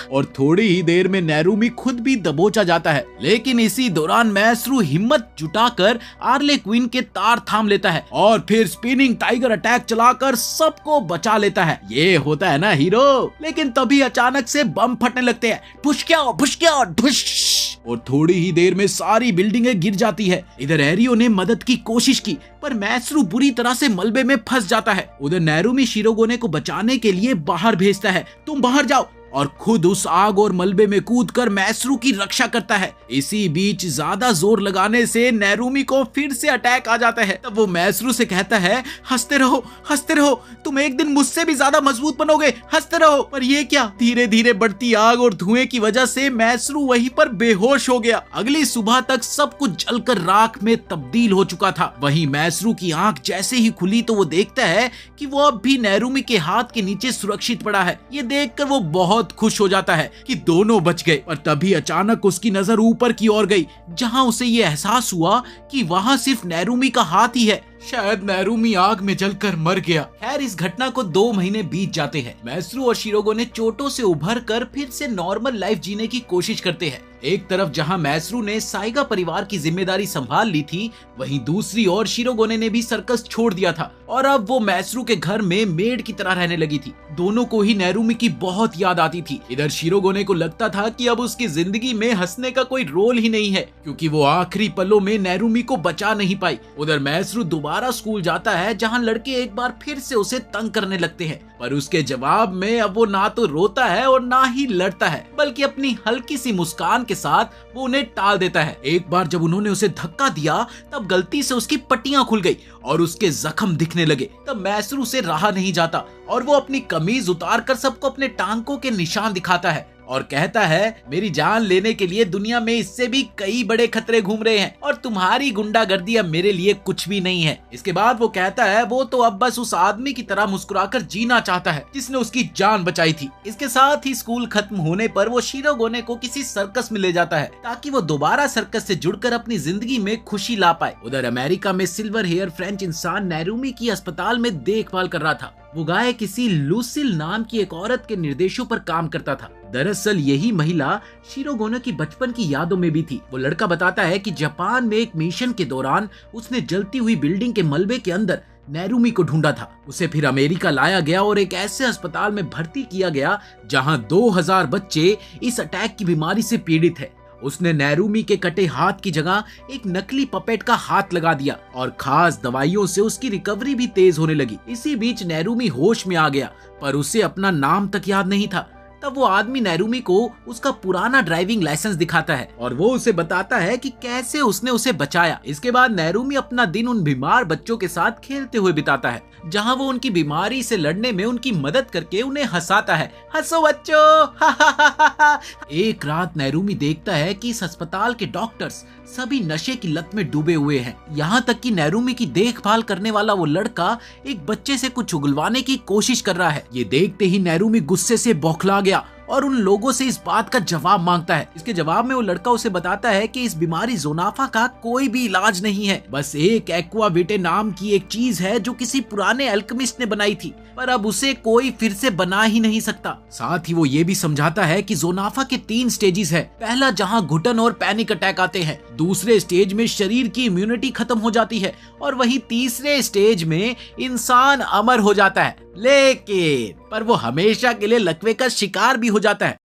और थोड़ी ही देर में नेरुमी खुद भी दबोचा जाता है। लेकिन इसी दौरान मैसरू हिम्मत जुटाकर आर्ले क्वीन के तार थाम लेता है और फिर स्पिनिंग टाइगर अटैक चलाकर सबको बचा लेता है। ये होता है ना हीरो। लेकिन तभी अचानक से बम फटने लगते हैं, भुशक्या ढुश, और थोड़ी ही देर में सारी बिल्डिंगें गिर जाती है। इधर एरियो ने मदद की कोशिश की, पर मैसरू बुरी तरह से मलबे में फंस जाता है। उधर नेरुमी शिरोगोने को बचाने के लिए बाहर भेजता है, तुम बाहर जाओ, और खुद उस आग और मलबे में कूदकर मैसरू की रक्षा करता है। इसी बीच ज्यादा जोर लगाने से नेरुमी को फिर से अटैक आ जाता है। तब वो मैसरू से कहता है, हंसते रहो, तुम एक दिन मुझसे भी ज्यादा मजबूत बनोगे, हंसते रहो। पर ये क्या, धीरे धीरे बढ़ती आग और धुएं की वजह से मैसरू वहीं पर बेहोश हो गया। अगली सुबह तक सब कुछ जलकर राख में तब्दील हो चुका था। वहीं मैसरू की आंख जैसे ही खुली तो वो देखता है कि वो अब भी नेरुमी के हाथ के नीचे सुरक्षित पड़ा है। ये देखकर वो बहुत खुश हो जाता है कि दोनों बच गए। पर तभी अचानक उसकी नजर ऊपर की ओर गई, जहां उसे ये एहसास हुआ कि वहां सिर्फ नेरुमी का हाथ ही है। शायद नेरुमी आग में जलकर मर गया। खैर, इस घटना को 2 महीने बीत जाते हैं। मैसरू और शिरोगोने चोटों से उभर कर फिर से नॉर्मल लाइफ जीने की कोशिश करते हैं। एक तरफ जहां मैसरू ने साइगा परिवार की जिम्मेदारी संभाल ली थी, वहीं दूसरी ओर शिरोगोने ने भी सर्कस छोड़ दिया था और अब वो मैसरू के घर में मेड की तरह रहने लगी थी। दोनों को ही नेरुमी की बहुत याद आती थी। इधर शिरोगोने को लगता था कि अब उसकी जिंदगी में हंसने का कोई रोल ही नहीं है, क्योंकि वो आखिरी पलों में नेरुमी को बचा नहीं पाई। उधर मैसरू दोबारा स्कूल जाता है, जहां लड़के एक बार फिर से उसे तंग करने लगते हैं, पर उसके जवाब में अब वो ना तो रोता है और ना ही लड़ता है, बल्कि अपनी हल्की सी मुस्कान के साथ वो उन्हें टाल देता है। एक बार जब उन्होंने उसे धक्का दिया, तब गलती से उसकी पट्टियां खुल गई और उसके जख्म दिखने लगे। तब मैसरू से रहा नहीं जाता और वो अपनी कमीज उतारकर सबको अपने टांकों के निशान दिखाता है और कहता है, मेरी जान लेने के लिए दुनिया में इससे भी कई बड़े खतरे घूम रहे हैं और तुम्हारी गुंडागर्दी अब मेरे लिए कुछ भी नहीं है। इसके बाद वो कहता है वो तो अब बस उस आदमी की तरह मुस्कुराकर जीना चाहता है जिसने उसकी जान बचाई थी। इसके साथ ही स्कूल खत्म होने पर वो शिरोगोने को किसी सर्कस में ले जाता है ताकि वो दोबारा सर्कस से जुड़कर अपनी जिंदगी में खुशी ला पाए। उधर अमेरिका में सिल्वर हेयर फ्रेंच इंसान नेरुमी की अस्पताल में देखभाल कर रहा था। वो गाय किसी लूसिल नाम की एक औरत के निर्देशों पर काम करता था। दरअसल यही महिला शिरोगोने की बचपन की यादों में भी थी। वो लड़का बताता है कि जापान में एक मिशन के दौरान उसने जलती हुई बिल्डिंग के मलबे के अंदर नेरुमी को ढूंढा था। उसे फिर अमेरिका लाया गया और एक ऐसे अस्पताल में भर्ती किया गया जहां 2000 बच्चे इस अटैक की बीमारी से पीड़ित है। उसने नेरुमी के कटे हाथ की जगह एक नकली पपेट का हाथ लगा दिया और खास दवाइयों से उसकी रिकवरी भी तेज होने लगी। इसी बीच नेरुमी होश में आ गया, पर उसे अपना नाम तक याद नहीं था। तब वो आदमी नेरुमी को उसका पुराना ड्राइविंग लाइसेंस दिखाता है और वो उसे बताता है कि कैसे उसने उसे बचाया। इसके बाद नेरुमी अपना दिन उन बीमार बच्चों के साथ खेलते हुए बिताता है, जहां वो उनकी बीमारी से लड़ने में उनकी मदद करके उन्हें हंसाता है। हंसो बच्चों, हा हा हा हा हा। एक रात नेरुमी देखता है कि इस अस्पताल के डॉक्टर्स सभी नशे की लत में डूबे हुए हैं। यहाँ तक कि नेरुमी की देखभाल करने वाला वो लड़का एक बच्चे से कुछ उगलवाने की कोशिश कर रहा है। ये देखते ही नेरुमी गुस्से से बौखला गया और उन लोगों से इस बात का जवाब मांगता है। इसके जवाब में वो लड़का उसे बताता है कि इस बीमारी ज़ोनाफा का कोई भी इलाज नहीं है, बस एक एक्वाविटे नाम की एक चीज है जो किसी पुराने अल्केमिस्ट ने बनाई थी, पर अब उसे कोई फिर से बना ही नहीं सकता। साथ ही वो ये भी समझाता है कि ज़ोनाफा के 3 स्टेजेस है। पहला जहां घुटन और पैनिक अटैक आते हैं, दूसरे स्टेज में शरीर की इम्यूनिटी खत्म हो जाती है और वही तीसरे स्टेज में इंसान अमर हो जाता है, लेकिन पर वो हमेशा के लिए लकवे का शिकार भी हो जाता है।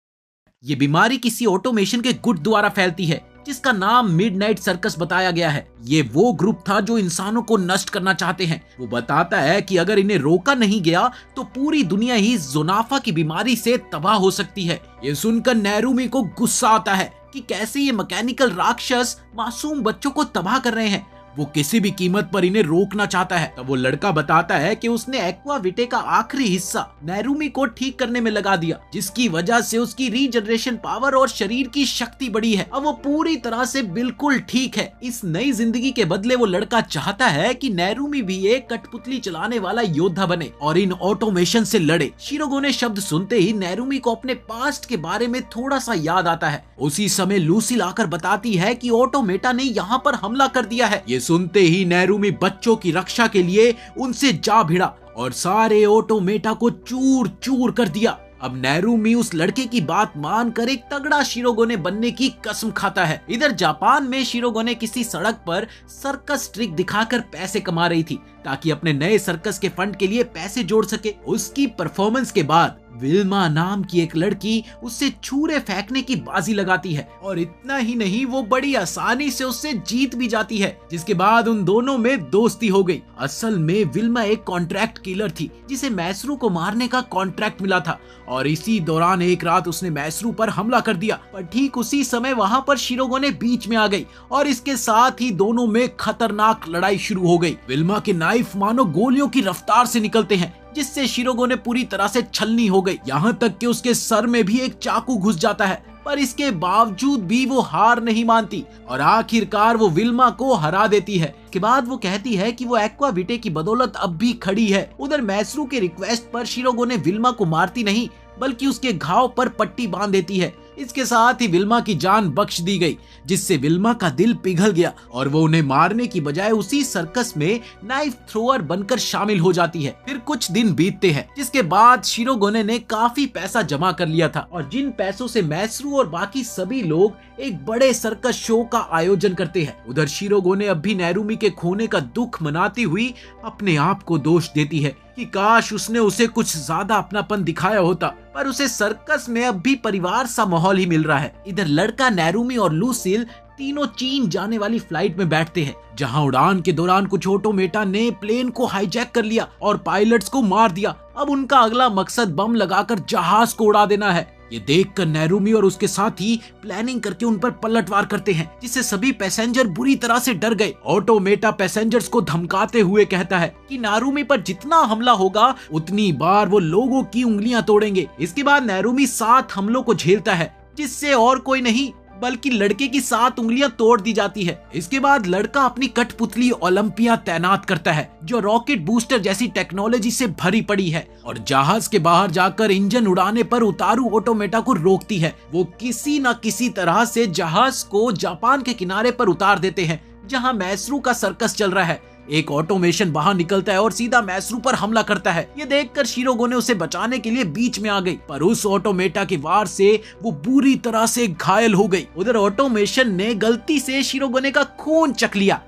ये बीमारी किसी ऑटोमेशन के गुट द्वारा फैलती है जिसका नाम मिडनाइट सर्कस बताया गया है। ये वो ग्रुप था जो इंसानों को नष्ट करना चाहते हैं। वो बताता है कि अगर इन्हें रोका नहीं गया तो पूरी दुनिया ही ज़ोनाफा की बीमारी से तबाह हो सकती है। ये सुनकर नेरुमी को गुस्सा आता है कि कैसे ये मैकेनिकल राक्षस मासूम बच्चों को तबाह कर रहे हैं। वो किसी भी कीमत पर इन्हें रोकना चाहता है। तब वो लड़का बताता है कि उसने एक्वाविटे का आखिरी हिस्सा नेरुमी को ठीक करने में लगा दिया, जिसकी वजह से उसकी रीजनरेशन पावर और शरीर की शक्ति बढ़ी है। अब वो पूरी तरह से बिल्कुल ठीक है। इस नई जिंदगी के बदले वो लड़का चाहता है कि नेरुमी भी एक कठपुतली चलाने वाला योद्धा बने और इन ऑटोमेशन से लड़े। शिरोगोने शब्द सुनते ही नेरुमी को अपने पास्ट के बारे में थोड़ा सा याद आता है। उसी समय लूसिल आकर बताती है कि ऑटोमेटा ने यहाँ पर हमला कर दिया है। ये सुनते ही नेरुमी बच्चों की रक्षा के लिए उनसे जा भिड़ा और सारे ऑटोमेटा को चूर चूर कर दिया। अब नेरुमी उस लड़के की बात मानकर एक तगड़ा शिरोगोने बनने की कसम खाता है। इधर जापान में शिरोगोने किसी सड़क पर सर्कस ट्रिक दिखाकर पैसे कमा रही थी ताकि अपने नए सर्कस के फंड के लिए पैसे जोड़ सके। उसकी परफॉर्मेंस के बाद विल्मा नाम की एक लड़की उससे छुरे फेंकने की बाजी लगाती है और इतना ही नहीं, वो बड़ी आसानी से उससे जीत भी जाती है, जिसके बाद उन दोनों में दोस्ती हो गई। असल में विल्मा एक कॉन्ट्रैक्ट किलर थी जिसे मैसरू को मारने का कॉन्ट्रैक्ट मिला था और इसी दौरान एक रात उसने मैसरू पर हमला कर दिया। पर ठीक उसी समय वहां पर शिरोगोने बीच में आ गई और इसके साथ ही दोनों में खतरनाक लड़ाई शुरू हो गई। विल्मा के नाइफ मानो गोलियों की रफ्तार से निकलते हैं, जिससे शिरोगोने पूरी तरह से छलनी हो गई। यहाँ तक कि उसके सर में भी एक चाकू घुस जाता है, पर इसके बावजूद भी वो हार नहीं मानती और आखिरकार वो विल्मा को हरा देती है। के बाद वो कहती है कि वो एक्वाविटे की बदौलत अब भी खड़ी है। उधर मैसरू के रिक्वेस्ट पर शिरोगोने विल्मा को मारती नहीं बल्कि उसके घाव पर पट्टी बांध देती है। इसके साथ ही विल्मा की जान बख्श दी गई, जिससे विल्मा का दिल पिघल गया और वो उन्हें मारने की बजाय उसी सर्कस में नाइफ थ्रोअर बनकर शामिल हो जाती है। फिर कुछ दिन बीतते हैं, जिसके बाद शिरोगोने ने काफी पैसा जमा कर लिया था और जिन पैसों से मैसरू और बाकी सभी लोग एक बड़े सर्कस शो का आयोजन करते हैं। उधर शिरोगोने अब भी नेरुमी के खोने का दुख मनाती हुई अपने आप को दोष देती है कि काश उसने उसे कुछ ज्यादा अपनापन दिखाया होता, पर उसे सर्कस में अब भी परिवार सा माहौल ही मिल रहा है। इधर लड़का नेरुमी और लूसिल तीनों चीन जाने वाली फ्लाइट में बैठते हैं, जहां उड़ान के दौरान कुछ ऑटोमेटा ने प्लेन को हाईजैक कर लिया और पायलट्स को मार दिया। अब उनका अगला मकसद बम लगाकर जहाज को उड़ा देना है। ये देखकर नेरुमी और उसके साथी प्लानिंग करके उन पर पलटवार करते हैं, जिससे सभी पैसेंजर बुरी तरह से डर गए। ऑटोमेटा पैसेंजर्स को धमकाते हुए कहता है कि नेरुमी पर जितना हमला होगा उतनी बार वो लोगों की उंगलियां तोड़ेंगे। इसके बाद नेरुमी 7 हमलों को झेलता है, जिससे और कोई नहीं बल्कि लड़के की 7 उंगलियां तोड़ दी जाती है। इसके बाद लड़का अपनी कठपुतली ओलंपिया तैनात करता है, जो रॉकेट बूस्टर जैसी टेक्नोलॉजी से भरी पड़ी है और जहाज के बाहर जाकर इंजन उड़ाने पर उतारू ऑटोमेटा को रोकती है। वो किसी न किसी तरह से जहाज को जापान के किनारे पर उतार देते हैं, जहां मैसरू का सर्कस चल रहा है। एक ऑटोमेशन बाहर निकलता है और सीधा मैसरू पर हमला करता है। ये देखकर शिरोगोने उसे बचाने के लिए बीच में आ गई, पर उस ऑटोमेटा के वार से वो बुरी तरह से घायल हो गई। उधर ऑटोमेशन ने गलती से शिरोगोने का खून चख लिया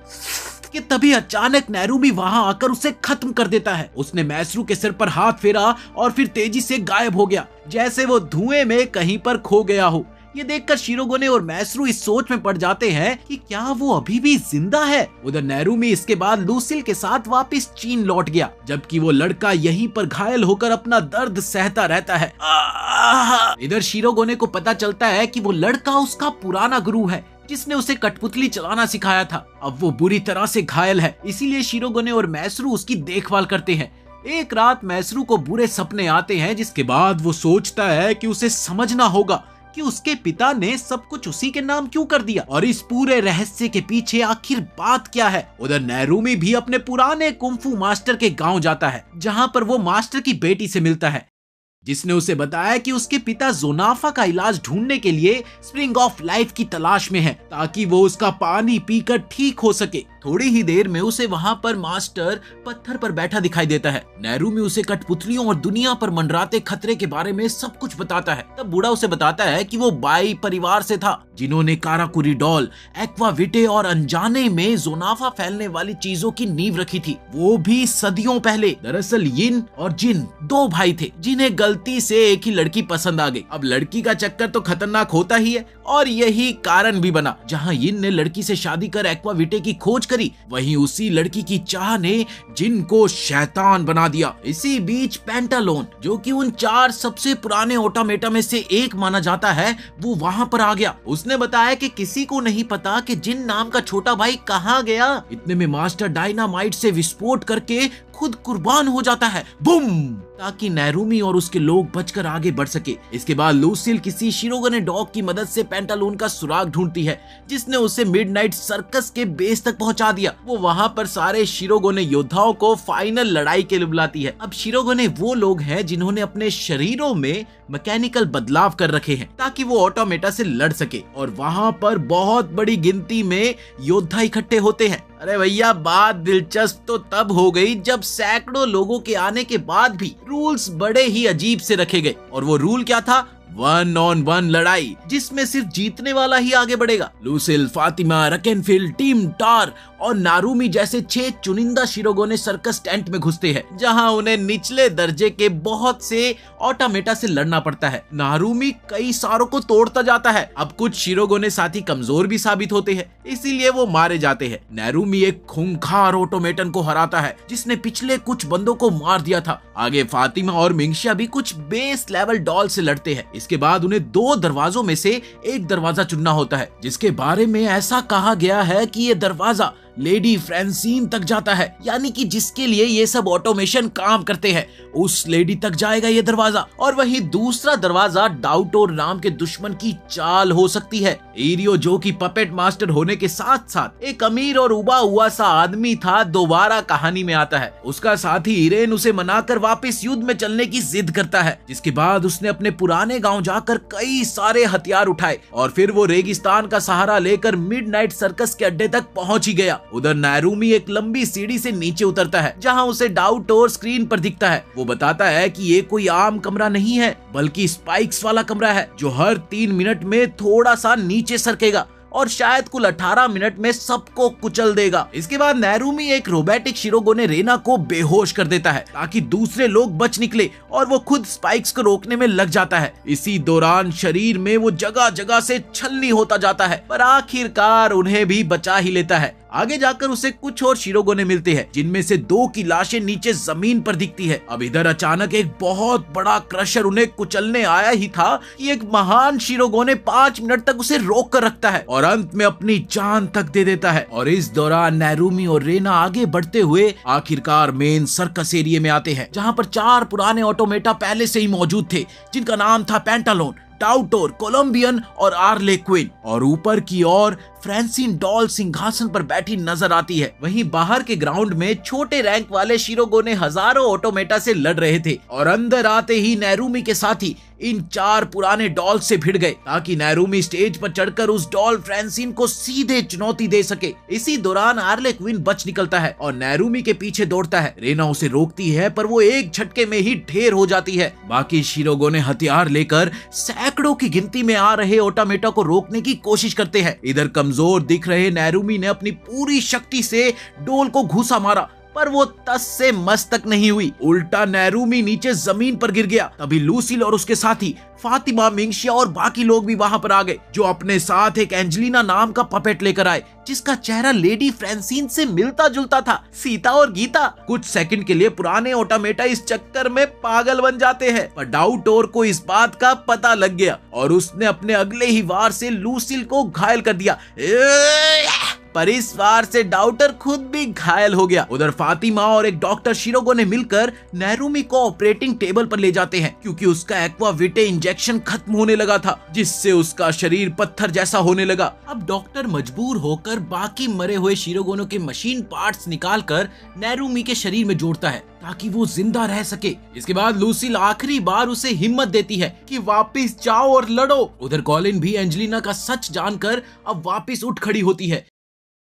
कि तभी अचानक नेरुमी वहां आकर उसे खत्म कर देता है। उसने मैसरू के सिर पर हाथ फेरा और फिर तेजी से गायब हो गया, जैसे वो धुएं में कहीं पर खो गया हो। ये देखकर शिरोगोने और मैसरू इस सोच में पड़ जाते हैं कि क्या वो अभी भी जिंदा है। उधर नेरुमी इसके बाद लूसिल के साथ वापस चीन लौट गया, जबकि वो लड़का यहीं पर घायल होकर अपना दर्द सहता रहता है। इधर शिरोगोने को पता चलता है कि वो लड़का उसका पुराना गुरु है, जिसने उसे कठपुतली चलाना सिखाया था। अब वो बुरी तरह से घायल है, इसीलिए शिरोगोने और मैसरू उसकी देखभाल करते हैं। एक रात मैसरू को बुरे सपने आते हैं, जिसके बाद वो सोचता है कि उसे समझना होगा कि उसके पिता ने सब कुछ उसी के नाम क्यों कर दिया और इस पूरे रहस्य के पीछे आखिर बात क्या है। उधर नेरुमी भी अपने पुराने कुंफू मास्टर के गांव जाता है, जहां पर वो मास्टर की बेटी से मिलता है, जिसने उसे बताया कि उसके पिता जोनाफा का इलाज ढूंढने के लिए स्प्रिंग ऑफ लाइफ की तलाश में है, ताकि वो उसका पानी पीकर ठीक हो सके। थोड़ी ही देर में उसे वहां पर मास्टर पत्थर पर बैठा दिखाई देता है। नेरुमी उसे कठपुतलियों और दुनिया पर मंडराते खतरे के बारे में सब कुछ बताता है। तब बूढ़ा उसे बताता है कि वो बाई परिवार से था, जिन्होंने काराकुरी डॉल, एक्वाविटे और अनजाने में जोनाफा फैलने वाली चीजों की नींव रखी थी, वो भी सदियों पहले। दरअसल यिन और जिन दो भाई थे, जिन्हें गलती से एक ही लड़की पसंद आ गई। अब लड़की का चक्कर तो खतरनाक होता ही है, और यही कारण भी बना। जहां यिन ने लड़की से शादी कर एक्वाविटे की खोज करी, वहीं उसी लड़की की चाह ने जिन को शैतान बना दिया। इसी बीच पेंटालोन, जो कि उन 4 सबसे पुराने ऑटोमेटा में से एक माना जाता है, वो वहां पर आ गया। उसने बताया कि किसी को नहीं पता कि जिन नाम का छोटा भाई कहाँ गया। इतने में मास्टर डायनामाइट से विस्फोट करके खुद कुर्बान हो जाता है, बूम, ताकि नेरुमी और उसके लोग बचकर आगे बढ़ सके। इसके बाद लूसिल किसी शिरोगोने डॉग की मदद से पेंटालून का सुराग ढूंढती है, जिसने उसे मिडनाइट सर्कस के बेस तक पहुंचा दिया। वो वहां पर सारे शिरोगोने योद्धाओं को फाइनल लड़ाई के लिए बुलाती है। अब शिरोगोने वो लोग हैं जिन्होंने अपने शरीरों में मैकेनिकल बदलाव कर रखे हैं, ताकि वो ऑटोमेटा से लड़ सके, और वहां पर बहुत बड़ी गिनती में योद्धा इकट्ठे होते हैं। अरे भैया, बात दिलचस्प तो तब हो गई जब सैकड़ों लोगों के आने के बाद भी रूल्स बड़े ही अजीब से रखे गए। और वो रूल क्या था? 1-on-1 लड़ाई, जिसमें सिर्फ जीतने वाला ही आगे बढ़ेगा। लूसिल, फातिमा, रकेनफिल, टीम टार और नारुमी जैसे 6 चुनिंदा शिरोगोने सर्कस टेंट में घुसते हैं, जहां उन्हें निचले दर्जे के बहुत से ऑटोमेटा से लड़ना पड़ता है। नारुमी कई सारों को तोड़ता जाता है। अब कुछ शिरोगोने साथी कमजोर भी साबित होते हैं, इसीलिए वो मारे जाते हैं। नारुमी एक खूंखार ऑटोमेटन को हराता है, जिसने पिछले कुछ बंदों को मार दिया था। आगे फातिमा और मिंगशिया भी कुछ बेस लेवल डॉल से लड़ते हैं। इसके बाद उन्हें 2 दरवाजों में से एक दरवाजा चुनना होता है, जिसके बारे में ऐसा कहा गया है कि ये दरवाजा लेडी फ्रांसीन तक जाता है, यानी कि जिसके लिए ये सब ऑटोमेशन काम करते हैं, उस लेडी तक जाएगा ये दरवाजा। और वहीं दूसरा दरवाजा डाउटोर नाम के दुश्मन की चाल हो सकती है। इरियो, जो कि पपेट मास्टर होने के साथ साथ एक अमीर और उबा हुआ सा आदमी था, दोबारा कहानी में आता है। उसका साथी इरेन उसे मनाकर वापस युद्ध में चलने की जिद करता है, जिसके बाद उसने अपने पुराने गांव जाकर कई सारे हथियार उठाए और फिर वो रेगिस्तान का सहारा लेकर मिडनाइट सर्कस के अड्डे तक पहुंच ही गया। उधर नारुमी एक लंबी सीढ़ी से नीचे उतरता है, जहां उसे डाउटोर स्क्रीन पर दिखता है। वो बताता है कि ये कोई आम कमरा नहीं है, बल्कि स्पाइक्स वाला कमरा है, जो हर 3 मिनट में थोड़ा सा नीचे सरकेगा और शायद कुल 18 मिनट में सबको कुचल देगा। इसके बाद नारुमी एक रोबोटिक शिरोगोने रेना को बेहोश कर देता है, ताकि दूसरे लोग बच निकले, और वो खुद स्पाइक्स को रोकने में लग जाता है। इसी दौरान शरीर में वो जगह जगह से छलनी होता जाता है, पर आखिरकार उन्हें भी बचा ही लेता है। आगे जाकर उसे कुछ और शिरोगोने मिलते हैं, जिनमें से 2 की लाशें नीचे जमीन पर दिखती है। अब इधर अचानक एक बहुत बड़ा क्रशर उन्हें कुचलने आया ही था कि एक महान शिरोगोने 5 मिनट तक उसे रोक कर रखता है और अंत में अपनी जान तक दे देता है। और इस दौरान नारुमी और रेना आगे बढ़ते हुए आखिरकार मेन सर्कस एरिया में आते हैं, जहां पर 4 पुराने ऑटोमेटा पहले से ही मौजूद थे, जिनका नाम था पेंटालोन, डाउटोर, कोलंबियन और आर्ले क्वीन। और ऊपर की ओर फ्रांसीन डॉल सिंहासन पर बैठी नजर आती है। वहीं बाहर के ग्राउंड में छोटे रैंक वाले शिरोगोने हजारों ऑटोमेटा से लड़ रहे थे, और अंदर आते ही नारुमी के साथी इन 4 पुराने डॉल से भिड़ गए ताकि नैरूमी स्टेज पर चढ़कर उस डॉल फ्रेंसिन को सीधे चुनौती दे सके। इसी दौरान हार्ले क्विन बच निकलता है और नैरूमी के पीछे दौड़ता है। रेना उसे रोकती है पर वो एक झटके में ही ढेर हो जाती है। बाकी शिरोगो ने हथियार लेकर सैकड़ों की गिनती में आ रहे ओटामेटा को रोकने की कोशिश करते हैं। इधर कमजोर दिख रहे नैरूमी ने अपनी पूरी शक्ति से डोल को घूसा मारा पर वो तस से मस तक नहीं हुई। उल्टा नैरूमी नीचे जमीन पर गिर गया। तभी लूसिल और उसके साथी फातिमा, मिंगशिया और बाकी लोग भी वहां पर आ गए, जो अपने साथ एक एंजेलिना नाम का पपेट लेकर आए जिसका चेहरा लेडी फ्रेंसिन से मिलता जुलता था। सीता और गीता कुछ सेकंड के लिए पुराने ओटामेटा इस चक्कर में पागल बन जाते हैं, पर डाउटोर को इस बात का पता लग गया और उसने अपने अगले ही वार से लूसिल को घायल कर दिया। पर इस वार से डाउटर खुद भी घायल हो गया। उधर फातिमा और एक डॉक्टर शिरोगो ने मिलकर नैरूमी को ऑपरेटिंग टेबल पर ले जाते हैं क्योंकि उसका एक्वाविटे इंजेक्शन खत्म होने लगा था, जिससे उसका शरीर पत्थर जैसा होने लगा। अब डॉक्टर मजबूर होकर बाकी मरे हुए शिरोगोनो के मशीन पार्ट्स निकालकर नैरूमी के शरीर में जोड़ता है ताकि वो जिंदा रह सके। इसके बाद लूसिल आखिरी बार उसे हिम्मत देती है कि वापस जाओ और लड़ो। उधर कॉलिन भी एंजेलिना का सच जानकर अब वापस उठ खड़ी होती है,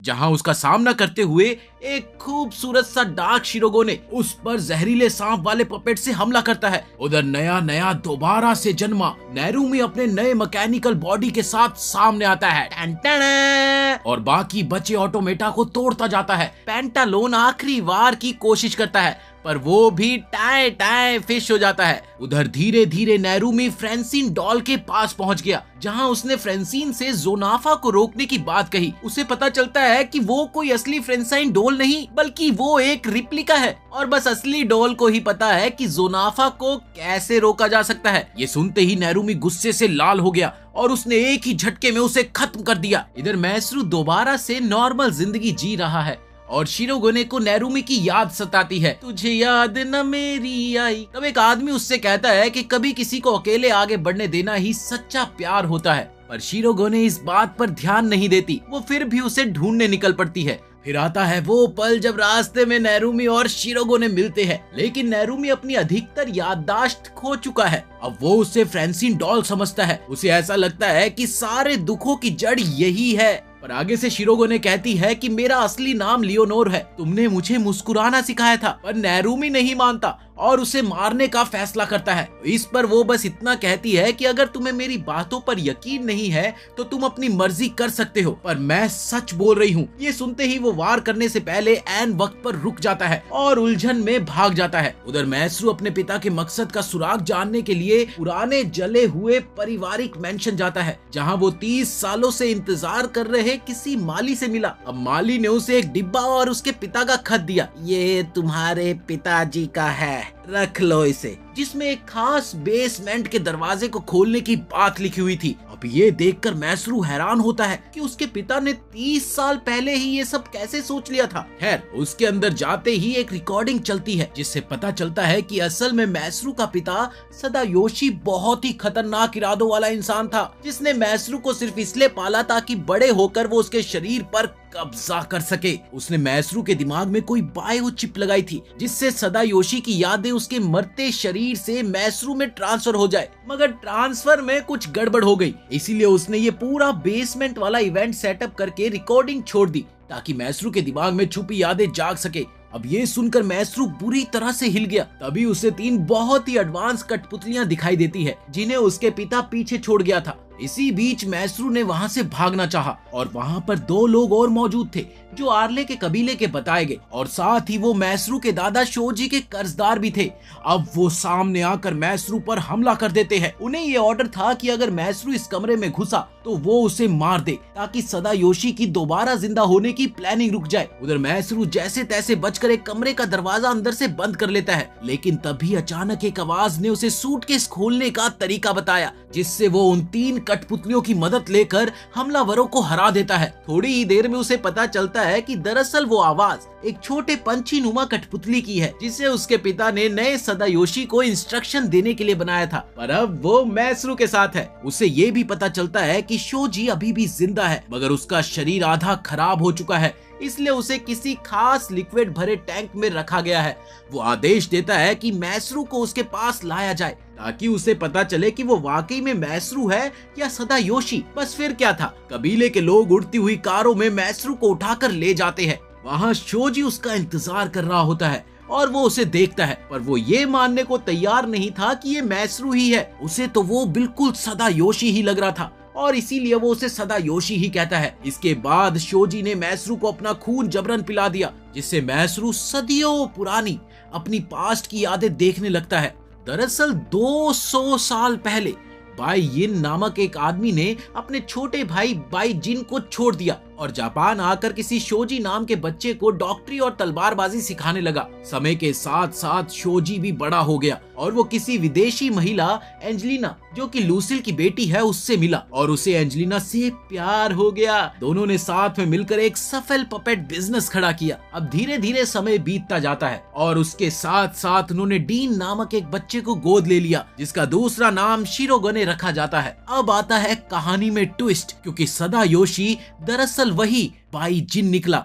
जहां उसका सामना करते हुए एक खूबसूरत सा डार्क शिरोगो ने उस पर जहरीले सांप वाले पपेट से हमला करता है। उधर नया दोबारा से जन्मा नैरूमी अपने नए मैकेनिकल बॉडी के साथ सामने आता है और बाकी बचे ऑटोमेटा को तोड़ता जाता है। पेंटालोन आखिरी वार की कोशिश करता है पर वो भी टाए टाए फिश हो जाता है। उधर धीरे धीरे नैरूमी फ्रेंसिन डॉल के पास पहुंच गया, जहां उसने फ्रेंसिन से जोनाफा को रोकने की बात कही। उसे पता चलता है कि वो कोई असली फ्रेंसाइन डोल नहीं बल्कि वो एक रिप्लिका है और बस असली डोल को ही पता है कि जोनाफा को कैसे रोका जा सकता है। ये सुनते ही नैरूमी गुस्से से लाल हो गया और उसने एक ही झटके में उसे खत्म कर दिया। इधर मैसरू दोबारा से नॉर्मल जिंदगी जी रहा है और शिरोगोने को नैरूमी की याद सताती है। तुझे याद न मेरी आई। तब एक आदमी उससे कहता है कि कभी किसी को अकेले आगे बढ़ने देना ही सच्चा प्यार होता है, पर शिरोगोने इस बात पर ध्यान नहीं देती। वो फिर भी उसे ढूंढने निकल पड़ती है। फिर आता है वो पल जब रास्ते में नैरूमी और शिरोगोने मिलते हैं, लेकिन नैरूमी अपनी अधिकतर याददाश्त खो चुका है। अब वो उसे फ्रेंसिन डॉल समझता है। उसे ऐसा लगता है कि सारे दुखों की जड़ यही है। पर आगे से शिरोगोने कहती है कि मेरा असली नाम लियोनोर है, तुमने मुझे मुस्कुराना सिखाया था। पर नैरूमी नहीं मानता और उसे मारने का फैसला करता है। इस पर वो बस इतना कहती है कि अगर तुम्हें मेरी बातों पर यकीन नहीं है तो तुम अपनी मर्जी कर सकते हो, पर मैं सच बोल रही हूँ। ये सुनते ही वो वार करने से पहले ऐन वक्त पर रुक जाता है और उलझन में भाग जाता है। उधर मैसरू अपने पिता के मकसद का सुराग जानने के लिए पुराने जले हुए पारिवारिक मेंशन जाता है, जहाँ वो 30 सालों से इंतजार कर रहे किसी माली से मिला। अब माली ने उसे एक डिब्बा और उसके पिता का खत दिया। ये तुम्हारे पिताजी का है, रख लो इसे, जिसमें एक खास बेसमेंट के दरवाजे को खोलने की बात लिखी हुई थी। अब ये देखकर मैसरू हैरान होता है कि उसके पिता ने 30 साल पहले ही ये सब कैसे सोच लिया था। खैर, उसके अंदर जाते ही एक रिकॉर्डिंग चलती है जिससे पता चलता है कि असल में मैसरू का पिता सदायोशी बहुत ही खतरनाक इरादों वाला इंसान था, जिसने मैसरू को सिर्फ इसलिए पाला ताकि बड़े होकर वो उसके शरीर पर कब्जा कर सके। उसने मैसरू के दिमाग में कोई बायो चिप लगाई थी जिससे सदायोशी की यादें उसके मरते शरीर से मैसरू में ट्रांसफर हो जाए, मगर ट्रांसफर में कुछ गड़बड़ हो गई। इसीलिए उसने ये पूरा बेसमेंट वाला इवेंट सेटअप करके रिकॉर्डिंग छोड़ दी ताकि मैसरू के दिमाग में छुपी यादें जाग सके। अब ये सुनकर मैसरू बुरी तरह से हिल गया। तभी उसे 3 बहुत ही एडवांस कठपुतलियां दिखाई देती है जिन्हें उसके पिता पीछे छोड़ गया था। इसी बीच मैसरू ने वहां से भागना चाहा और वहां पर 2 लोग और मौजूद थे जो आर्ले के कबीले के बताए गए और साथ ही वो मैसरू के दादा शोजी के कर्जदार भी थे। अब वो सामने आकर मैसरू पर हमला कर देते हैं। उन्हें ये ऑर्डर था कि अगर मैसरू इस कमरे में घुसा तो वो उसे मार दे ताकि सदायोशी की दोबारा जिंदा होने की प्लानिंग रुक जाए। उधर मैसरू जैसे तैसे बचकर एक कमरे का दरवाजा अंदर से बंद कर लेता है, लेकिन तभी अचानक एक आवाज ने उसे सूटकेस खोलने का तरीका बताया, जिससे वो उन 3 कठपुतलियों की मदद लेकर हमलावरों को हरा देता है। थोड़ी ही देर में उसे पता चलता है कि दरअसल वो आवाज एक छोटे पंछी नुमा कठपुतली की है, जिसे उसके पिता ने नए सदायोशी को इंस्ट्रक्शन देने के लिए बनाया था। पर अब वो मैसरू के साथ है। उसे ये भी पता चलता है कि शोजी अभी भी जिंदा है, मगर उसका शरीर आधा खराब हो चुका है, इसलिए उसे किसी खास लिक्विड भरे टैंक में रखा गया है। वो आदेश देता है कि मैसरू को उसके पास लाया जाए ताकि उसे पता चले कि वो वाकई में मैसरू है या सदायोशी। बस फिर क्या था, कबीले के लोग उड़ती हुई कारों में मैसरू को उठाकर ले जाते हैं। वहाँ शोजी उसका इंतजार कर रहा होता है और वो उसे देखता है, पर वो ये मानने को तैयार नहीं था कि ये मैसरू ही है। उसे तो वो बिल्कुल सदायोशी ही लग रहा था और इसीलिए वो उसे सदायोशी ही कहता है। इसके बाद शोजी ने मैसरू को अपना खून जबरन पिला दिया, जिससे मैसरू सदियों पुरानी अपनी पास्ट की यादें देखने लगता है। दरअसल 200 साल पहले बाई यिन नामक एक आदमी ने अपने छोटे भाई बाई जिन को छोड़ दिया और जापान आकर किसी शोजी नाम के बच्चे को डॉक्टरी और तलवारबाजी सिखाने लगा। समय के साथ साथ शोजी भी बड़ा हो गया और वो किसी विदेशी महिला एंजेलिना, जो कि लूसिल की बेटी है, उससे मिला और उसे एंजेलिना से प्यार हो गया। दोनों ने साथ में मिलकर एक सफल पपेट बिजनेस खड़ा किया। अब धीरे धीरे समय बीतता जाता है और उसके साथ साथ उन्होंने डीन नामक एक बच्चे को गोद ले लिया, जिसका दूसरा नाम शिरोगोने रखा जाता है। अब आता है कहानी में ट्विस्ट, क्योंकि सदायोशी दरअसल वही बाई जिन निकला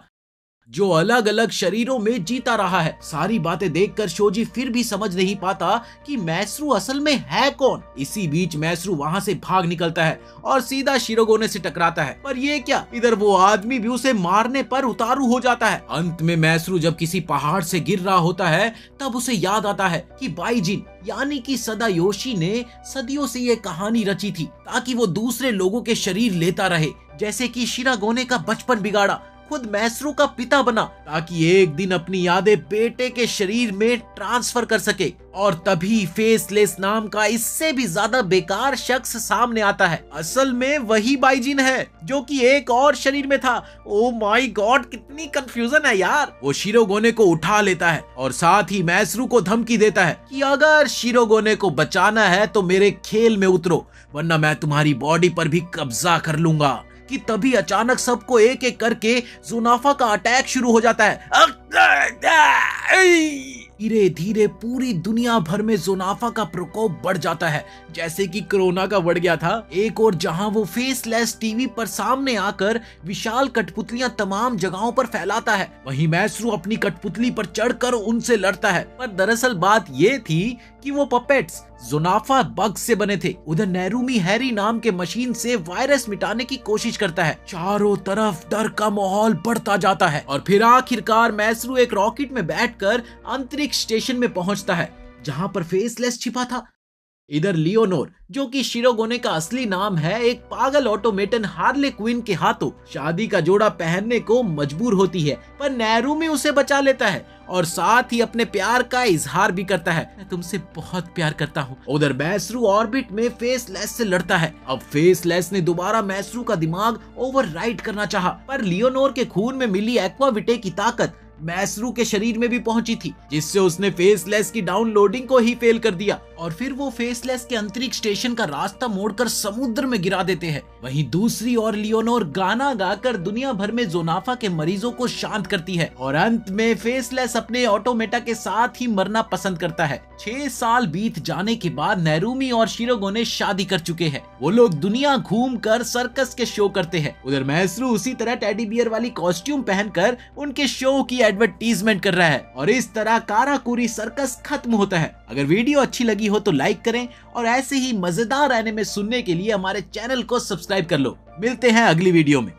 जो अलग अलग शरीरों में जीता रहा है। सारी बातें देखकर शोजी फिर भी समझ नहीं पाता कि मैसरू असल में है कौन। इसी बीच मैसरू वहां से भाग निकलता है और सीधा शिरोगोने से टकराता है, पर ये क्या, इधर वो आदमी भी उसे मारने पर उतारू हो जाता है। अंत में मैसरू जब किसी पहाड़ से गिर रहा होता है तब उसे याद आता है कि बाई जिन यानी कि सदायोशी ने सदियों से ये कहानी रची थी ताकि वो दूसरे लोगों के शरीर लेता रहे, जैसे कि शिरोगोने का बचपन बिगाड़ा, खुद मैसरू का पिता बना ताकि एक दिन अपनी यादें बेटे के शरीर में ट्रांसफर कर सके। और तभी फेसलेस नाम का इससे भी ज्यादा बेकार शख्स सामने आता है। असल में वही बाई जिन है जो कि एक और शरीर में था। ओ माय गॉड, कितनी कंफ्यूजन है यार। वो शिरोगोने को उठा लेता है और साथ ही मैसरू को धमकी देता है कि अगर शिरोगोने को बचाना है तो मेरे खेल में उतरो, वरना मैं तुम्हारी बॉडी पर भी कब्जा कर लूंगा। कि तभी अचानक सबको एक एक करके जुनाफा का अटैक शुरू हो जाता है। धीरे धीरे पूरी दुनिया भर में जुनाफा का प्रकोप बढ़ जाता है, जैसे कि कोरोना का बढ़ गया था। एक और जहां वो फेसलेस टीवी पर सामने आकर विशाल कठपुतलियां तमाम जगहों पर फैलाता है, वहीं मैसरू अपनी कठपुतली पर चढ़कर उनसे लड़ता है। पर दरअसल बात ये थी कि वो पपेट्स जुनाफा बग से बने थे। उधर नेरुमी हैरी नाम के मशीन से वायरस मिटाने की कोशिश करता है। चारों तरफ डर का माहौल बढ़ता जाता है और फिर आखिरकार मैसरू एक रॉकेट में बैठकर अंतरिक्ष स्टेशन में पहुंचता है जहां पर फेसलेस छिपा था। इधर लियोनोर, जो कि शिरोगोने का असली नाम है, एक पागल ऑटोमेटन हार्ले क्विन के हाथों शादी का जोड़ा पहनने को मजबूर होती है, पर नेरुमी उसे बचा लेता है और साथ ही अपने प्यार का इजहार भी करता है, मैं तुमसे बहुत प्यार करता हूँ। उधर मैसरू ऑर्बिट में फेसलेस से लड़ता है। अब फेसलेस ने दोबारा मैसरू का दिमाग ओवरराइड करना चाहा, पर लियोनोर के खून में मिली एक्वाविटे की ताकत मैसरू के शरीर में भी पहुंची थी, जिससे उसने फेसलेस की डाउनलोडिंग को ही फेल कर दिया और फिर वो फेसलेस के अंतरिक्ष स्टेशन का रास्ता मोड़कर समुद्र में गिरा देते हैं। वहीं दूसरी ओर लियोनोर गाना गाकर दुनिया भर में जोनाफा के मरीजों को शांत करती है और अंत में फेसलेस अपने ऑटोमेटा के साथ ही मरना पसंद करता है। 6 साल बीत जाने के बाद नेरुमी और शिरोगोने शादी कर चुके हैं। वो लोग दुनिया घूमकर सर्कस के शो करते हैं। उधर मैसरू उसी तरह टेडी बियर वाली कॉस्ट्यूम पहनकर उनके शो की एडवर्टीजमेंट कर रहा है और इस तरह काराकुरी सर्कस खत्म होता है। अगर वीडियो अच्छी लगी हो तो लाइक करें और ऐसे ही मजेदार एनिमे सुनने के लिए हमारे चैनल को सब्सक्राइब कर लो। मिलते हैं अगली वीडियो में।